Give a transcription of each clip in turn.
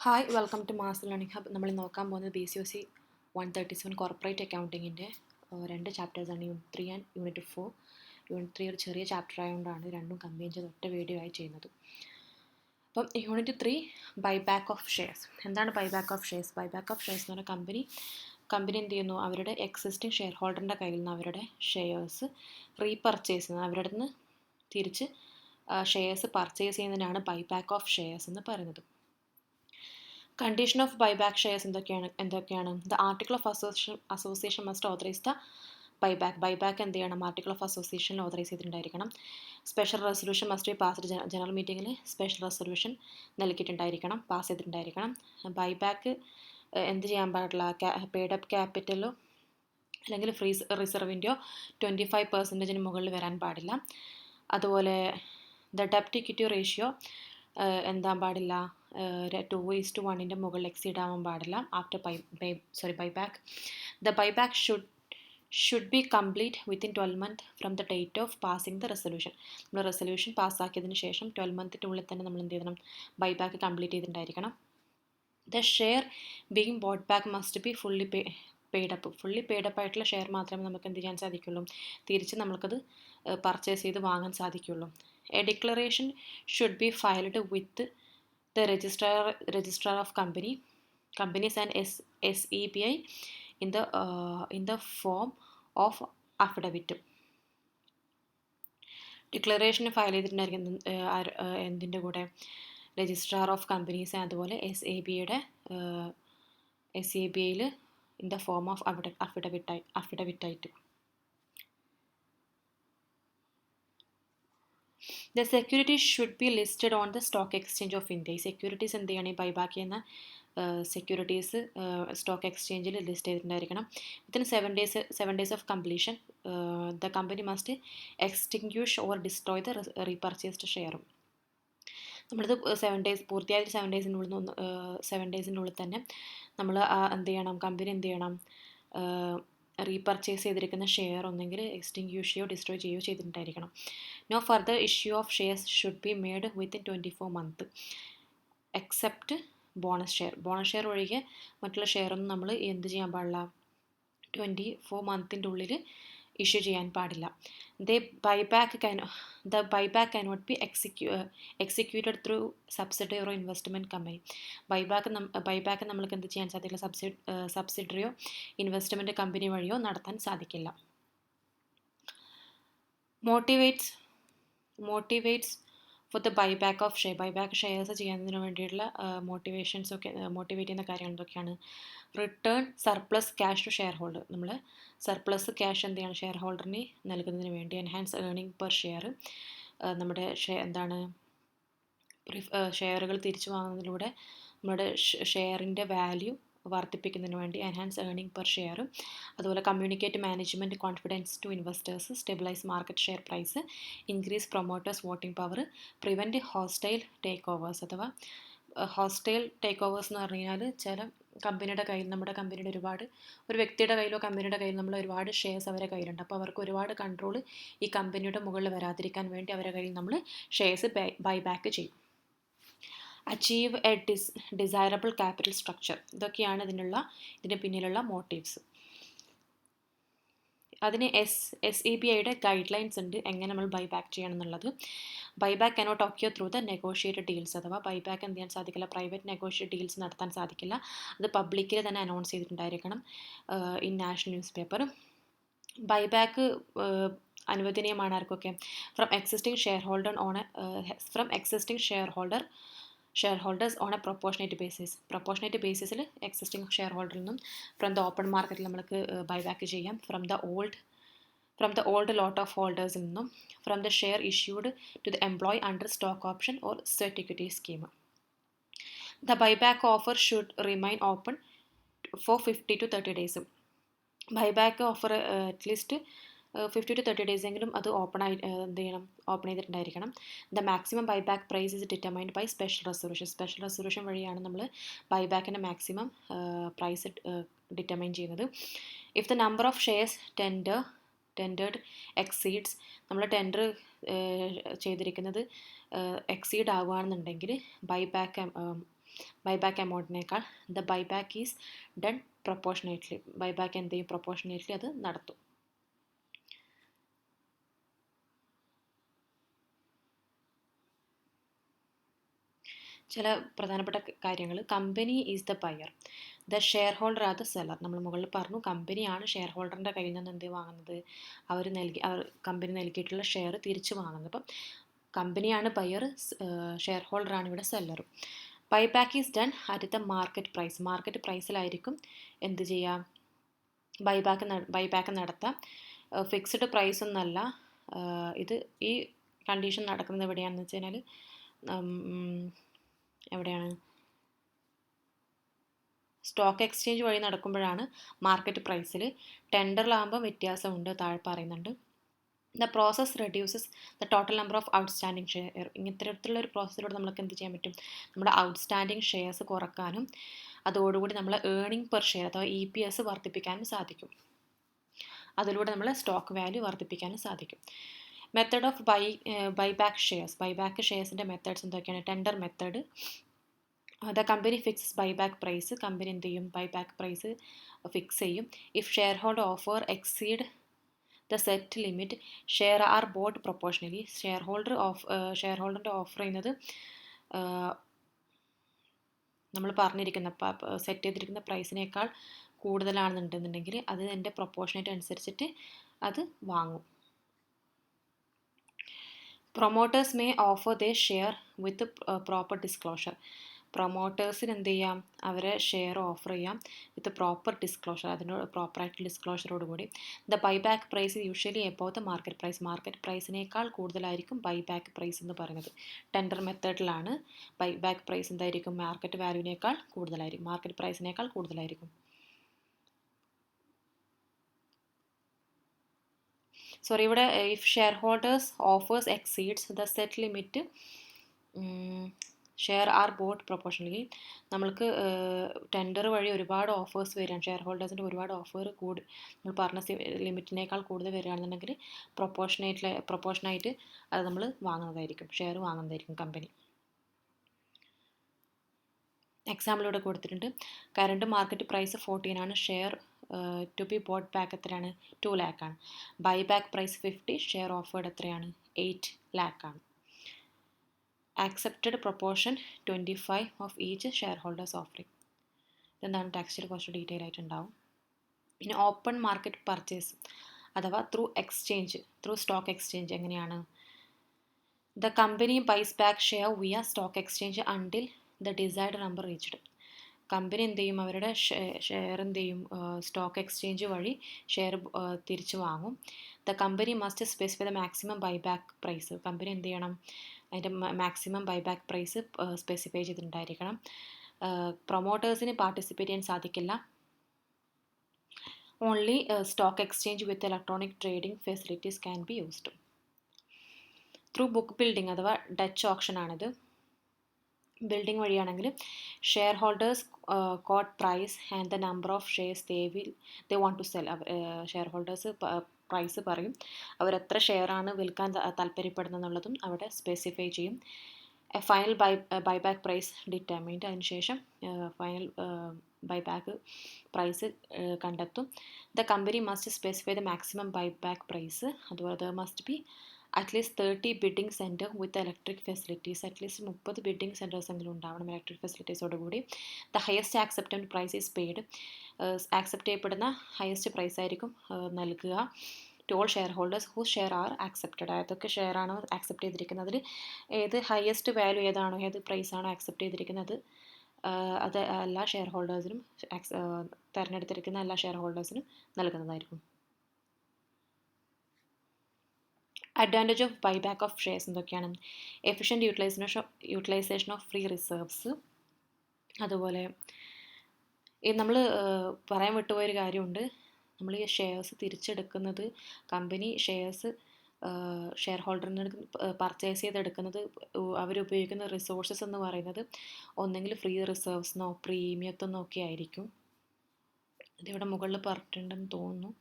Hi welcome to master learning hub. നമ്മൾ നോക്കാൻ പോകുന്നത് BCOC 137 കോർപ്പറേറ്റ് അക്കൗണ്ടിങ്ങിൻ്റെ രണ്ട് ചാപ്റ്റേഴ്സാണ്, യൂണിറ്റ് 3 ആൻഡ് യൂണിറ്റ് 4. യൂണിറ്റ് 3 ഒരു ചെറിയ ചാപ്റ്റർ ആയതുകൊണ്ടാണ് രണ്ടും കമ്പൈൻ ചെയ്ത് ഒറ്റ വീഡിയോ ആയി ചെയ്യുന്നത്. അപ്പം യൂണിറ്റ് 3 ബൈബാക്ക് ഓഫ് ഷെയർസ്. എന്താണ് buyback of shares? Buyback of shares എന്ന് പറഞ്ഞാൽ കമ്പനി എന്ത് ചെയ്യുന്നു, അവരുടെ എക്സിസ്റ്റിംഗ് ഷെയർ ഹോൾഡറിൻ്റെ കയ്യിൽ നിന്ന് അവരുടെ ഷെയർസ് റീപർച്ചേസ് ചെയ്യുന്നത്, അവരുടെ നിന്ന് തിരിച്ച് ഷെയർസ് പർച്ചേസ് ചെയ്യുന്നതിനാണ് ബൈബാക്ക് ഓഫ് ഷെയർസ് എന്ന് പറയുന്നത്. കണ്ടീഷൻ ഓഫ് ബൈബാക്ക് ഷെയർസ് എന്തൊക്കെയാണ്? The article of association must authorise the buyback എന്ത് ചെയ്യണം? ആർട്ടിക്കിൾ ഓഫ് അസോസിയേഷനിൽ ഓതറൈസ് ചെയ്തിട്ടുണ്ടായിരിക്കണം. Special resolution must be passed, general മീറ്റിങ്ങിൽ സ്പെഷ്യൽ റെസൊല്യൂഷൻ നൽകിയിട്ടുണ്ടായിരിക്കണം, പാസ് ചെയ്തിട്ടുണ്ടായിരിക്കണം. ബൈബാക്ക് എന്ത് ചെയ്യാൻ പാടില്ല? പെയ്ഡ് അപ്പ് ക്യാപിറ്റലോ അല്ലെങ്കിൽ റിസർവിൻ്റെയോ 25% മുകളിൽ വരാൻ പാടില്ല. അതുപോലെ ദ ഡെപ്റ്റ് ഇക്വിറ്റി റേഷ്യോ എന്താൻ പാടില്ല? 2:1 മുകളിൽ എക്സീഡ് ആവാൻ പാടില്ല after buyback. The buyback should be complete within 12 months from the date of passing the resolution. നമ്മൾ റെസൊല്യൂഷൻ പാസ്സാക്കിയതിന് ശേഷം 12 months ഉള്ളിൽ തന്നെ നമ്മൾ എന്ത് ചെയ്യണം? ബൈബാക്ക് കംപ്ലീറ്റ് ചെയ്തിട്ടുണ്ടായിരിക്കണം. The share being bought back must be fully paid up ആയിട്ടുള്ള ഷെയർ മാത്രമേ നമുക്ക് എന്ത് ചെയ്യാൻ സാധിക്കുള്ളൂ? തിരിച്ച് നമുക്കത് പർച്ചേസ് ചെയ്ത് വാങ്ങാൻ സാധിക്കുള്ളൂ. A declaration should be filed with the registrar of companies and SEBI in the form of affidavit. Declaration file ചെയ്തിട്ടുണ്ടായിരിക്കും എന്തിൻ്റെ കൂടെ? രജിസ്ട്രാർ ഓഫ് കമ്പനീസ്, അതുപോലെ SEBIയിൽ ഇൻ ദ ഫോം ഓഫ് അഫിഡവിറ്റായിട്ട്. The securities should be listed on the stock exchange of India. ഈ securities എന്ത് ചെയ്യണം? ഈ ബൈബാക്ക് ചെയ്യുന്ന സെക്യൂരിറ്റീസ് സ്റ്റോക്ക് എക്സ്ചേഞ്ചിൽ ലിസ്റ്റ് ചെയ്തിട്ടുണ്ടായിരിക്കണം. Within 7 days of completion the company must extinguish or destroy the repurchased ഷെയറും. നമ്മളിത് 7 days പൂർത്തിയായിട്ട് 7 days തന്നെ നമ്മൾ എന്ത് ചെയ്യണം? കമ്പനി എന്ത് ചെയ്യണം? റീപർച്ചേസ് ചെയ്തിരിക്കുന്ന ഷെയർ ഒന്നെങ്കിൽ എക്സ്റ്റിങ്ക്യൂഷ് ചെയ്യുകയോ ഡിസ്ട്രോയ് ചെയ്യുകയോ ചെയ്തിട്ടുണ്ടായിരിക്കണം. No further issue of shares should be made within 24 months except bonus share ഒഴികെ മറ്റുള്ള ഷെയറൊന്നും നമ്മൾ എന്ത് ചെയ്യാൻ പാടില്ല? 24 months ഉള്ളിൽ ഇഷ്യൂ ചെയ്യാൻ പാടില്ല. The buyback cannot be executed through subsidiary or investment company. Buyback നമ്മൾക്ക് എന്ത് ചെയ്യാൻ സാധിക്കില്ല? സബ്സിഡറിയോ ഇൻവെസ്റ്റ്മെൻറ്റ് കമ്പനി വഴിയോ നടത്താൻ സാധിക്കില്ല. Motivates for the buyback of buyback shares ചെയ്യുന്നതിന് വേണ്ടിയിട്ടുള്ള മോട്ടിവേറ്റ് ചെയ്യുന്ന കാര്യങ്ങൾ എന്തൊക്കെയാണ്? Return surplus cash to share holder. നമ്മൾ സർപ്ലസ് ക്യാഷ് എന്ത് ചെയ്യണം? ഷെയർ ഹോൾഡറിന് നൽകുന്നതിന് വേണ്ടി. Enhance earning per share. നമ്മുടെ ഷെയറുകൾ തിരിച്ചു വാങ്ങുന്നതിലൂടെ നമ്മുടെ ഷെയറിൻ്റെ വാല്യൂ വർദ്ധിപ്പിക്കുന്നതിന് വേണ്ടി. Enhance earning per share. അതുപോലെ communicate management confidence to investors, stabilise market share price, increase promoters voting power, prevent hostile takeovers. അഥവാ ഹോസ്റ്റൈൽ ടേക്ക് ഓവേഴ്സ് എന്ന് പറഞ്ഞു കഴിഞ്ഞാൽ ചില കമ്പനിയുടെ കയ്യിൽ, നമ്മുടെ കമ്പനിയുടെ ഒരു വ്യക്തിയുടെ കയ്യിലോ കമ്പനിയുടെ കയ്യിൽ നമ്മൾ ഒരുപാട് ഷെയർസ് അവരുടെ കയ്യിലുണ്ട്. അപ്പോൾ അവർക്ക് ഒരുപാട് കൺട്രോൾ ഈ കമ്പനിയുടെ മുകളിൽ വരാതിരിക്കാൻ വേണ്ടി അവരുടെ കയ്യിൽ നമ്മൾ ഷെയർസ് ബൈബാക്ക് ചെയ്യും. Achieve A desirable capital structure. ഇതൊക്കെയാണ് ഇതിൻ്റെ പിന്നിലുള്ള മോട്ടീവ്സ്. അതിന് SEBIയുടെ ഗൈഡ് ലൈൻസ് ഉണ്ട് എങ്ങനെ നമ്മൾ ബൈബാക്ക് ചെയ്യണം എന്നുള്ളത്. Buyback cannot occur through the negotiated deals. അഥവാ ബൈബാക്ക് എന്ത് ചെയ്യാൻ സാധിക്കില്ല? പ്രൈവറ്റ് നെഗോഷിയേറ്റ് ഡീൽസ് നടത്താൻ സാധിക്കില്ല. അത് പബ്ലിക്കിൽ തന്നെ അനൗൺസ് ചെയ്തിട്ടുണ്ടായിരിക്കണം in national newspaper. Buyback അനുവദനീയമാണ് ആർക്കൊക്കെ? From existing share holders on a proportionate ബേസിസിൽ എക്സിസ്റ്റിംഗ് ഷെയർ ഹോൾഡറിൽ നിന്നും ഫ്രം ദ ഓപ്പൺ മാർക്കറ്റിൽ നമുക്ക് ബൈബാക്ക് ചെയ്യാം. From the old lot of ഹോൾഡേഴ്സിൽ നിന്നും. From the share issued to the employee under stock option or sweat equity scheme. The buyback offer should remain open for 50 to 30 days. Buyback offer at least 50 to 30 days എങ്കിലും അത് open ചെയ്തിട്ടുണ്ടായിരിക്കണം. The maximum buyback price is determined by special resolution വഴിയാണ് നമ്മൾ ബൈബാക്കിൻ്റെ maximum price determine ചെയ്യുന്നത്. If the number of shares tendered exceeds, നമ്മൾ tender ചെയ്തിരിക്കുന്നത് exceed ആവുകയാണെന്നുണ്ടെങ്കിൽ ബൈബാക്ക് ബൈബാക്ക് എമൗണ്ടിനേക്കാൾ. The buyback is done proportionately. Buyback എന്ത് ചെയ്യും? പ്രൊപ്പോർഷനേറ്റ്ലി അത് നടത്തും. ചില പ്രധാനപ്പെട്ട കാര്യങ്ങൾ. Company is the buyer, the share holder are the seller. നമ്മൾ മുകളിൽ പറഞ്ഞു കമ്പനിയാണ് ഷെയർ ഹോൾഡറിൻ്റെ കയ്യിൽ നിന്ന് എന്ത് വാങ്ങുന്നത്? അവർ കമ്പനി നൽകിയിട്ടുള്ള ഷെയർ തിരിച്ചു വാങ്ങുന്നത്. അപ്പം കമ്പനിയാണ് ബയർ, ഷെയർ ഹോൾഡറാണ് ഇവിടെ സെല്ലറും. Buyback is done at the market price. Market പ്രൈസിലായിരിക്കും എന്ത് ചെയ്യുക? ബൈബാക്ക് നടത്താം. ഫിക്സ്ഡ് പ്രൈസ് ഒന്നല്ല. ഇത് ഈ കണ്ടീഷൻ നടക്കുന്നത് എവിടെയാണെന്ന് വെച്ച് കഴിഞ്ഞാൽ എവിടെയാണ്? സ്റ്റോക്ക് എക്സ്ചേഞ്ച് വഴി നടക്കുമ്പോഴാണ് മാർക്കറ്റ് പ്രൈസിൽ. ടെൻഡറിലാകുമ്പോൾ വ്യത്യാസമുണ്ട്, താഴെ പറയുന്നുണ്ട്. The process reduces the total number of outstanding share. ഇത്തരത്തിലുള്ള ഒരു പ്രോസസ്സിലൂടെ നമുക്ക് എന്ത് ചെയ്യാൻ പറ്റും? നമ്മുടെ ഔട്ട്സ്റ്റാൻഡിങ് ഷെയർസ് കുറക്കാനും അതോടുകൂടി നമ്മൾ ഏർണിംഗ് പെർ ഷെയർ അഥവാ EPS വർദ്ധിപ്പിക്കാനും സാധിക്കും. അതിലൂടെ നമ്മൾ സ്റ്റോക്ക് വാല്യൂ വർദ്ധിപ്പിക്കാനും സാധിക്കും. Method of buyback shares. Buyback ഷെയർസിൻ്റെ മെത്തേഡ്സ് എന്തൊക്കെയാണ്? Tender method. The company fix buyback price. Company എന്ത് ചെയ്യും? ബൈബാക്ക് പ്രൈസ് ഫിക്സ് ചെയ്യും. If share holder offer exceed the set limit share are bought proportionally. Share ഹോൾഡറിൻ്റെ offer ചെയ്യുന്നത് നമ്മൾ പറഞ്ഞിരിക്കുന്ന set ചെയ്തിരിക്കുന്ന പ്രൈസിനേക്കാൾ കൂടുതലാണെന്നുണ്ടെന്നുണ്ടെങ്കിൽ അത് എൻ്റെ പ്രൊപ്പോർഷനേറ്റ് അനുസരിച്ചിട്ട് അത് വാങ്ങും. Promoters may offer the share with proper disclosure. പ്രൊമോട്ടേഴ്സിന് എന്ത് ചെയ്യാം? അവരെ ഷെയർ ഓഫർ ചെയ്യാം വിത്ത് പ്രോപ്പർ ഡിസ്ക്ലോഷർ, അതിനോട് പ്രോപ്പറായിട്ട് ഡിസ്ക്ലോഷറോടുകൂടി. The buyback price usually above the market price. Market പ്രൈസിനേക്കാൾ കൂടുതലായിരിക്കും ബൈബാക്ക് പ്രൈസ് എന്ന് പറയുന്നത്. ടെൻഡർ മെത്തേഡിലാണ് ബൈബാക്ക് പ്രൈസ് എന്തായിരിക്കും? മാർക്കറ്റ് വാല്യൂവിനേക്കാൾ കൂടുതലായിരിക്കും, മാർക്കറ്റ് പ്രൈസിനേക്കാൾ കൂടുതലായിരിക്കും. സോറി, ഇവിടെ if share holders offers exceeds the set limit share are bought proportionally. നമ്മൾക്ക് ടെൻഡർ വഴി ഒരുപാട് ഓഫേഴ്സ് വരികയാണ്, ഷെയർ ഹോൾഡേഴ്സിൻ്റെ ഒരുപാട് ഓഫർ നമ്മൾ പറഞ്ഞ ലിമിറ്റിനേക്കാൾ കൂടുതൽ വരികയാണെന്നുണ്ടെങ്കിൽ പ്രൊപ്പോർഷനായിട്ട് അത് നമ്മൾ വാങ്ങുന്നതായിരിക്കും, ഷെയർ വാങ്ങുന്നതായിരിക്കും കമ്പനി. എക്സാമ്പിൾ ഇവിടെ കൊടുത്തിട്ടുണ്ട്. കറണ്ട് മാർക്കറ്റ് പ്രൈസ് 14 ആണ്. Share to be bought back എത്രയാണ്? 2 lakh ആണ്. Buy back price 50. Share offered എത്രയാണ്? 8 lakh ആണ്. Accepted proportion 25 of each share holders offering. ഇതെന്താണ്? ടെക്സ്റ്റിൽ കുറച്ച് ഡീറ്റെയിൽ ആയിട്ടുണ്ടാവും. പിന്നെ ഓപ്പൺ മാർക്കറ്റ് പർച്ചേസ് അഥവാ ത്രൂ സ്റ്റോക്ക് എക്സ്ചേഞ്ച് എങ്ങനെയാണ്? The company buys back share via stock exchange until the desired number reached. Company എന്ത് ചെയ്യും? അവരുടെ ഷെയർ എന്ത് ചെയ്യും? സ്റ്റോക്ക് എക്സ്ചേഞ്ച് വഴി ഷെയർ തിരിച്ചു വാങ്ങും. The company must specify the maximum buyback price. Company എന്ത് ചെയ്യണം? അതിൻ്റെ മാക്സിമം ബൈബാക്ക് പ്രൈസ് സ്പെസിഫൈ ചെയ്തിട്ടുണ്ടായിരിക്കണം. പ്രൊമോട്ടേഴ്സിന് പാർട്ടിസിപ്പേറ്റ് ചെയ്യാൻ സാധിക്കില്ല. Only stock exchange with electronic trading facilities can be used. Through book building അഥവാ ഡച്ച് ഓപ്ഷൻ ആണിത്. ബിൽഡിംഗ് വഴിയാണെങ്കിൽ share holders quote price and the number of shares they want to sell. Share holders price പറയും, അവരെത്ര ഷെയറാണ് വിൽക്കാൻ താല്പര്യപ്പെടുന്നതെന്നുള്ളതും അവിടെ specify ചെയ്യും. Final buyback price determined. അതിനുശേഷം ഫൈനൽ ബൈബാക്ക് പ്രൈസ് കണ്ടെത്തും. The company must specify the maximum buyback price. അതുപോലെ the must be at least 30 bidding centre with electric facilities. At least 30 bidding centres എങ്കിലും ഉണ്ടാവണം ഇലക്ട്രിക് ഫെസിലിറ്റീസോടുകൂടി. The highest accepted price is paid. Accept ചെയ്യപ്പെടുന്ന highest price ആയിരിക്കും നൽകുക to all share holders whose share are accepted. ഏതൊക്കെ share ആണോ accept ചെയ്തിരിക്കുന്നത്, അതിൽ ഏത് ഹയസ്റ്റ് വാല്യൂ ഏതാണോ, ഏത് പ്രൈസ് ആണോ ആക്സെപ്റ്റ് ചെയ്തിരിക്കുന്നത് അത് എല്ലാ ഷെയർ ഹോൾഡേഴ്സിനും തിരഞ്ഞെടുത്തിരിക്കുന്ന എല്ലാ ഷെയർ ഹോൾഡേഴ്സിനും നൽകുന്നതായിരിക്കും. Advantage of buyback of shares എന്തൊക്കെയാണ്? Efficient utilisation of free reserves. അതുപോലെ നമ്മൾ പറയാൻ വിട്ടുപോയൊരു കാര്യമുണ്ട്. നമ്മൾ ഈ ഷെയർസ് തിരിച്ചെടുക്കുന്നത്, കമ്പനി ഷെയർ ഹോൾഡറിന് പർച്ചേസ് ചെയ്തെടുക്കുന്നത് അവരുപയോഗിക്കുന്ന റിസോഴ്സസ് എന്ന് പറയുന്നത് ഒന്നെങ്കിൽ ഫ്രീ റിസർവ്സിനോ പ്രീമിയത്തെന്നോ ഒക്കെ ആയിരിക്കും. ഇതിവിടെ മുകളിൽ പറഞ്ഞിട്ടുണ്ടെന്ന് തോന്നുന്നു.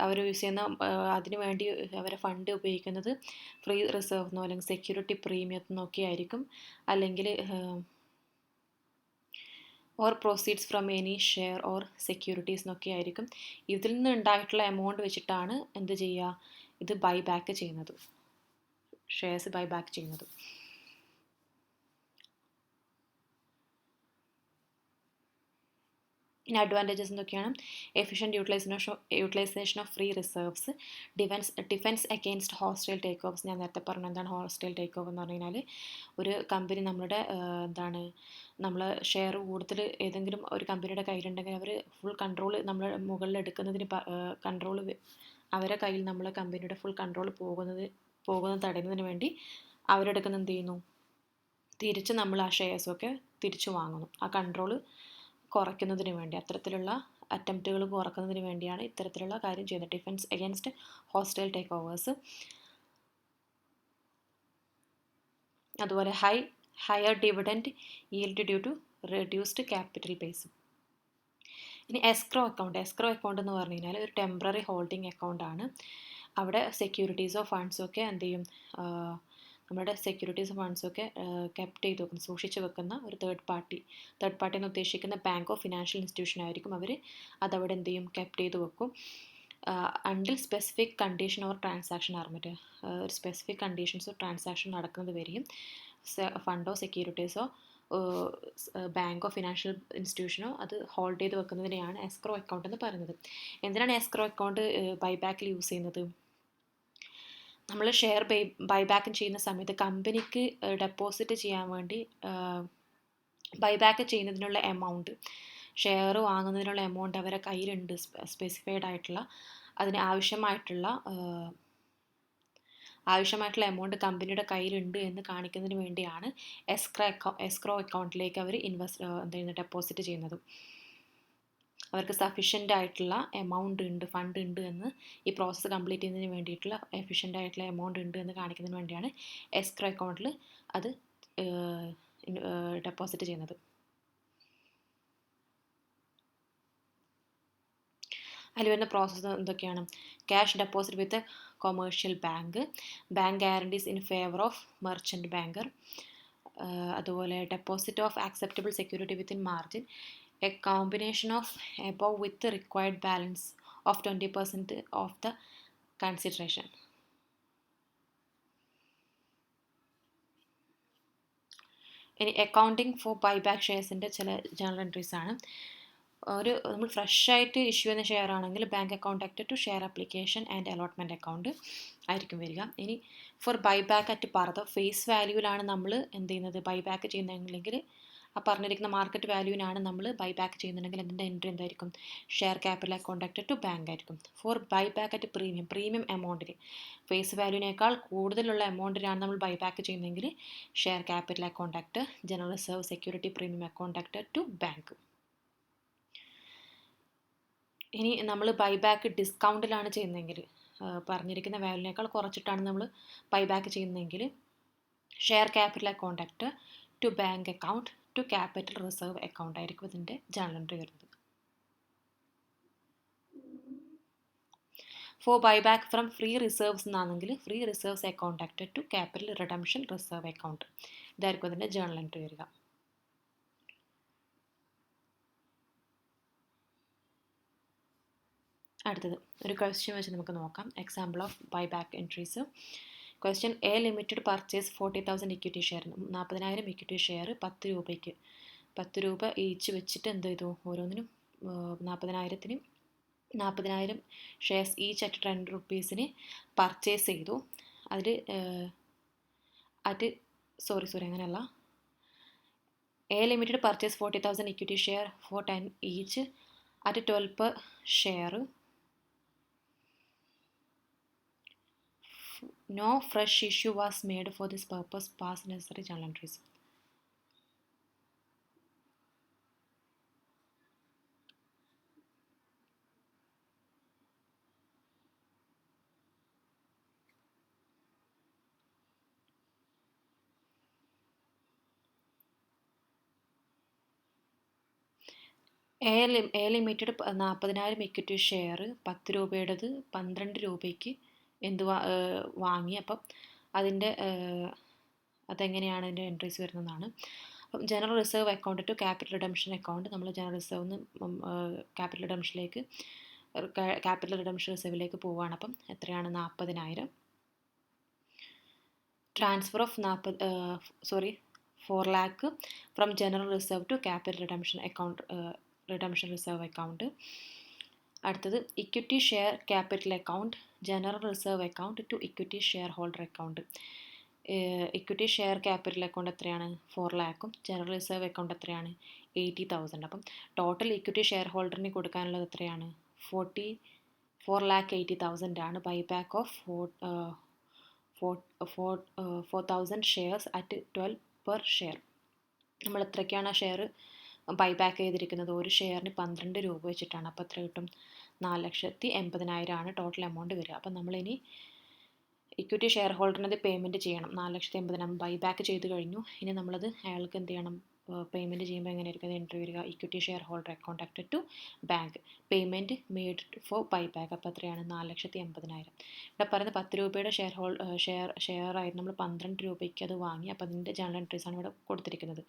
അവർ യൂസ് ചെയ്യുന്ന അതിനു വേണ്ടി അവരെ ഫണ്ട് ഉപയോഗിക്കുന്നത് ഫ്രീ റിസർവ് എന്നോ അല്ലെങ്കിൽ സെക്യൂരിറ്റി പ്രീമിയത്തിനൊക്കെ ആയിരിക്കും, അല്ലെങ്കിൽ or proceeds from any share or securities എന്നൊക്കെ ആയിരിക്കും. ഇതിൽ നിന്ന് ഉണ്ടായിട്ടുള്ള എമൗണ്ട് വെച്ചിട്ടാണ് എന്ത് ചെയ്യുക, ഇത് ബൈ ബാക്ക് ചെയ്യുന്നത്, ഷെയർസ് ബൈ ബാക്ക് ചെയ്യുന്നത്. ഇനി അഡ്വാൻറ്റേജസ് എന്തൊക്കെയാണ്? Efficient utilisation of free reserves, defence against hostile takeovers. ഞാൻ നേരത്തെ പറഞ്ഞു എന്താണ് ഹോസ്റ്റൈൽ ടേക്ക് ഓവർ എന്ന് പറഞ്ഞു കഴിഞ്ഞാൽ, ഒരു കമ്പനി നമ്മളുടെ നമ്മൾ ഷെയർ കൂടുതൽ ഏതെങ്കിലും ഒരു കമ്പനിയുടെ കയ്യിലുണ്ടെങ്കിൽ അവർ ഫുൾ കൺട്രോൾ നമ്മൾ മുകളിൽ എടുക്കുന്നതിന് കൺട്രോൾ അവരെ കയ്യിൽ നമ്മൾ കമ്പനിയുടെ ഫുൾ കൺട്രോൾ പോകുന്നത് തടയുന്നതിന് വേണ്ടി അവരെടുക്കുന്ന എന്ത് ചെയ്യുന്നു, തിരിച്ച് നമ്മൾ ആ ഷെയർസൊക്കെ തിരിച്ചു വാങ്ങുന്നു. ആ കൺട്രോൾ കുറയ്ക്കുന്നതിന് വേണ്ടി, അത്തരത്തിലുള്ള അറ്റംപ്റ്റുകൾ കുറക്കുന്നതിന് വേണ്ടിയാണ് ഇത്തരത്തിലുള്ള കാര്യം ചെയ്യുന്നത്. Defence against hostile takeovers. അതുപോലെ higher dividend yield due to reduced capital base. ഇനി എസ്ക്രോ അക്കൗണ്ട് എന്ന് പറഞ്ഞു കഴിഞ്ഞാൽ ഒരു ടെമ്പററി ഹോൾഡിംഗ് അക്കൗണ്ട് ആണ്. അവിടെ സെക്യൂരിറ്റീസോ ഫണ്ട്സോ ഒക്കെ എന്ത് ചെയ്യും, നമ്മുടെ സെക്യൂരിറ്റീസ് ഫണ്ട്സൊക്കെ കെപ്റ്റ് ചെയ്ത് വെക്കുന്ന, സൂക്ഷിച്ച് വെക്കുന്ന ഒരു തേർഡ് പാർട്ടി എന്ന് ഉദ്ദേശിക്കുന്ന ബാങ്കോ ഫിനാൻഷ്യൽ ഇൻസ്റ്റിറ്റ്യൂഷൻ ആയിരിക്കും. അവർ അതവിടെ എന്ത് ചെയ്യും, കെപ്റ്റ് ചെയ്ത് വെക്കും. Until specific condition or transaction are met, ഒരു സ്പെസിഫിക് കണ്ടീഷൻസോ ട്രാൻസാക്ഷൻ നടക്കുന്നത് വരെയും ഫണ്ടോ സെക്യൂരിറ്റീസോ ബാങ്കോ ഫിനാൻഷ്യൽ ഇൻസ്റ്റിറ്റ്യൂഷനോ അത് ഹോൾഡ് ചെയ്ത് വെക്കുന്നതിനെയാണ് എസ്ക്രോ അക്കൗണ്ട് എന്ന് പറയുന്നത്. എന്തിനാണ് എസ്ക്രോ അക്കൗണ്ട് ബൈബാക്കിൽ യൂസ് ചെയ്യുന്നത്? നമ്മൾ ഷെയർ ബൈബാക്ക് ചെയ്യുന്ന സമയത്ത് കമ്പനിക്ക് ഡെപ്പോസിറ്റ് ചെയ്യാൻ വേണ്ടി ബൈബാക്ക് ചെയ്യുന്നതിനുള്ള എമൗണ്ട്, ഷെയർ വാങ്ങുന്നതിനുള്ള എമൗണ്ട് അവരെ കയ്യിലുണ്ട്, സ്പെസിഫൈഡ് ആയിട്ടുള്ള അതിന് ആവശ്യമായിട്ടുള്ള എമൗണ്ട് കമ്പനിയുടെ കയ്യിലുണ്ട് എന്ന് കാണിക്കുന്നതിന് വേണ്ടിയാണ് എസ്ക്രോ അക്കൗണ്ടിലേക്ക് അവർ ഡെപ്പോസിറ്റ് ചെയ്യുന്നത്. അവർക്ക് സഫീഷ്യൻ്റ് ആയിട്ടുള്ള എമൗണ്ട് ഉണ്ട്, ഫണ്ട് ഉണ്ട് എന്ന്, ഈ പ്രോസസ്സ് കംപ്ലീറ്റ് ചെയ്യുന്നതിന് വേണ്ടിയിട്ടുള്ള എഫിഷ്യൻ്റ് ആയിട്ടുള്ള എമൗണ്ട് ഉണ്ട് എന്ന് കാണിക്കുന്നതിന് വേണ്ടിയാണ് എസ്ക്രോ അക്കൗണ്ടിൽ അത് ഡെപ്പോസിറ്റ് ചെയ്യുന്നത്. അതിൽ വരുന്ന പ്രോസസ്സ് എന്തൊക്കെയാണ്? Cash deposit with commercial bank guarantees in favour of merchant banker, അതുപോലെ deposit of acceptable security within margin, a combination of above with the required balance of 20% of the consideration. ഇനി accounting for buyback ഷെയർസിൻ്റെ ചില journal entries ആണ്. നമ്മൾ fresh ആയിട്ട് issue ചെയ്യുന്ന share ആണെങ്കിൽ bank account act to share application and allotment account ആയിരിക്കും വരിക. ഇനി for buyback at par face വാല്യൂവിലാണ് നമ്മൾ എന്ത് ചെയ്യുന്നത്, ബൈബാക്ക് ചെയ്യുന്നതെങ്കിൽ ആ പറഞ്ഞിരിക്കുന്ന മാർക്കറ്റ് വാല്യൂവിനാണ് നമ്മൾ ബൈബാക്ക് ചെയ്യുന്നുണ്ടെങ്കിൽ അതിൻ്റെ എൻട്രി എന്തായിരിക്കും, share capital account act to bank ആയിരിക്കും. ഫോർ ബൈബാക്ക് അറ്റ് പ്രീമിയം എമൗണ്ടിന്, ഫേസ് വാല്യൂവിനേക്കാൾ കൂടുതലുള്ള എമൗണ്ടിനാണ് നമ്മൾ ബൈബാക്ക് ചെയ്യുന്നതെങ്കിൽ share capital account act, general reserve security premium account act to bank. ഇനി നമ്മൾ ബൈബാക്ക് ഡിസ്കൗണ്ടിലാണ് ചെയ്യുന്നതെങ്കിൽ, പറഞ്ഞിരിക്കുന്ന വാല്യൂവിനേക്കാൾ കുറച്ചിട്ടാണ് നമ്മൾ ബൈബാക്ക് ചെയ്യുന്നതെങ്കിൽ share capital account act to bank account to capital reserve account ആയിരിക്കും ഇതിൻ്റെ ജേണൽ എൻട്രി വരുന്നത്. For buyback from free reserves എന്നാണെങ്കിൽ free reserves account act to capital redemption reserve account, ഇതായിരിക്കും അതിൻ്റെ ജേണൽ എൻട്രി വരിക. അടുത്തത് ഒരു ക്വസ്റ്റ്യൻ വെച്ച് നമുക്ക് നോക്കാം. Example of buyback entries. Question: A limited purchase 40,000 equity share, 40,000 equity share 10 രൂപയ്ക്ക്, 10 രൂപ ഈച്ച് വെച്ചിട്ട് എന്ത് ചെയ്തു, ഓരോന്നിനും 40,000 ഷെയർസ് ഈച്ച് അറ്റ് 10 rupeesന് പർച്ചേസ് ചെയ്തു. അതിൽ അങ്ങനെയല്ല, A limited purchase 40,000 equity share four 10 each at 12 per share. No fresh issue was made for this purpose. Pass necessary journal entries. A limited 40,000 equity share 10 രൂപയുടേത് 12 രൂപയ്ക്ക് വാങ്ങി. അപ്പം അതിൻ്റെ അതെങ്ങനെയാണ് അതിൻ്റെ എൻട്രീസ് വരുന്നതാണ്. അപ്പം general reserve account to capital redemption account, നമ്മൾ general reserve capital redemption റിസർവിലേക്ക് പോവുകയാണ്. അപ്പം എത്രയാണ്? 40,000. Transfer of 4 lakh from general reserve to capital redemption reserve account. അടുത്തത് equity share capital account, general reserve account to equity share holder account. Equity share capital account എത്രയാണ്? 4 lakh. General reserve account എത്രയാണ്? 80,000. അപ്പം total equity share ഹോൾഡറിന് കൊടുക്കാനുള്ളത് എത്രയാണ്? 4,80,000 ആണ്. Buyback of 4,000 shares at 12 per share. നമ്മൾ എത്രയ്ക്കാണ് ആ share buyback ചെയ്തിരിക്കുന്നത്? ഒരു ഷെയറിന് 12 രൂപ വെച്ചിട്ടാണ്. അപ്പോൾ എത്ര കിട്ടും? 4,80,000 ആണ് ടോട്ടൽ എമൗണ്ട് വരിക. അപ്പം നമ്മളിനി ഇക്വിറ്റി ഷെയർ ഹോൾഡറിനത് പേയ്മെൻറ്റ് ചെയ്യണം. 4,80,000 ബൈബാക്ക് ചെയ്ത് കഴിഞ്ഞു. ഇനി നമ്മളത് അയാൾക്ക് എന്ത് ചെയ്യണം? പേയ്മെൻറ്റ് ചെയ്യുമ്പോൾ എങ്ങനെയായിരിക്കും അത് എൻട്രി വരിക? Equity share holder account to bank, payment made for buyback. അപ്പോൾ എത്രയാണ്? 4,80,000. ഇവിടെ പറയുന്നത് 10 രൂപയുടെ ഷെയർ ആയിരുന്നു, നമ്മൾ 12 രൂപയ്ക്ക് അത് വാങ്ങി. അപ്പോൾ അതിൻ്റെ ജേണൽ എൻട്രീസാണ് ഇവിടെ കൊടുത്തിരിക്കുന്നത്.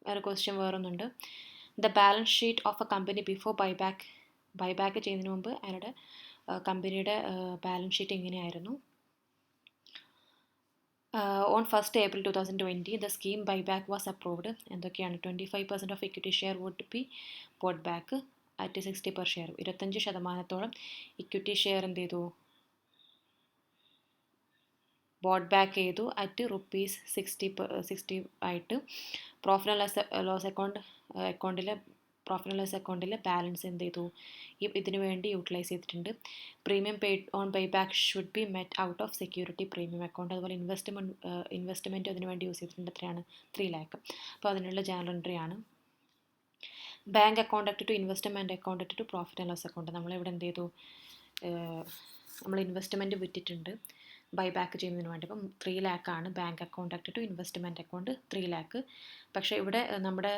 വേറെ ക്വസ്റ്റ്യൻ വേറൊന്നുണ്ട്. The balance sheet of a company before buyback ചെയ്യുന്നതിന് മുമ്പ് അയാളുടെ കമ്പനിയുടെ ബാലൻസ് ഷീറ്റ് എങ്ങനെയായിരുന്നു? On 1st April 2020 the scheme buyback was approved. എന്തൊക്കെയാണ്? 25% of equity share would be bought back at 60 per share. 25% equity share എന്ത് ചെയ്തു? Bought back ചെയ്തു at ₹60 ആയിട്ട്. പ്രോഫിറ്റ് ആൻഡ് ലോസ് അക്കൗണ്ടിലെ ബാലൻസ് എന്ത് ചെയ്തു? ഇതിനു വേണ്ടി യൂട്ടിലൈസ് ചെയ്തിട്ടുണ്ട്. Premium paid on buyback should B met out of security premium account. അതുപോലെ ഇൻവെസ്റ്റ്മെൻറ്റ് അതിനു വേണ്ടി യൂസ് ചെയ്തിട്ടുണ്ട്. എത്രയാണ്? 3 lakh. അപ്പോൾ അതിനുള്ള ജേണൽ എൻട്രി ആണ്. Bank account to investment account to profit and loss account. നമ്മളിവിടെ എന്ത് ചെയ്തു? നമ്മൾ ഇൻവെസ്റ്റ്മെൻറ്റ് വിറ്റിട്ടുണ്ട് ബൈബാക്ക് ചെയ്യുന്നതിന് വേണ്ടി. അപ്പം 3 lakh ആണ് bank account to investment account 3 lakh. പക്ഷേ ഇവിടെ നമ്മുടെ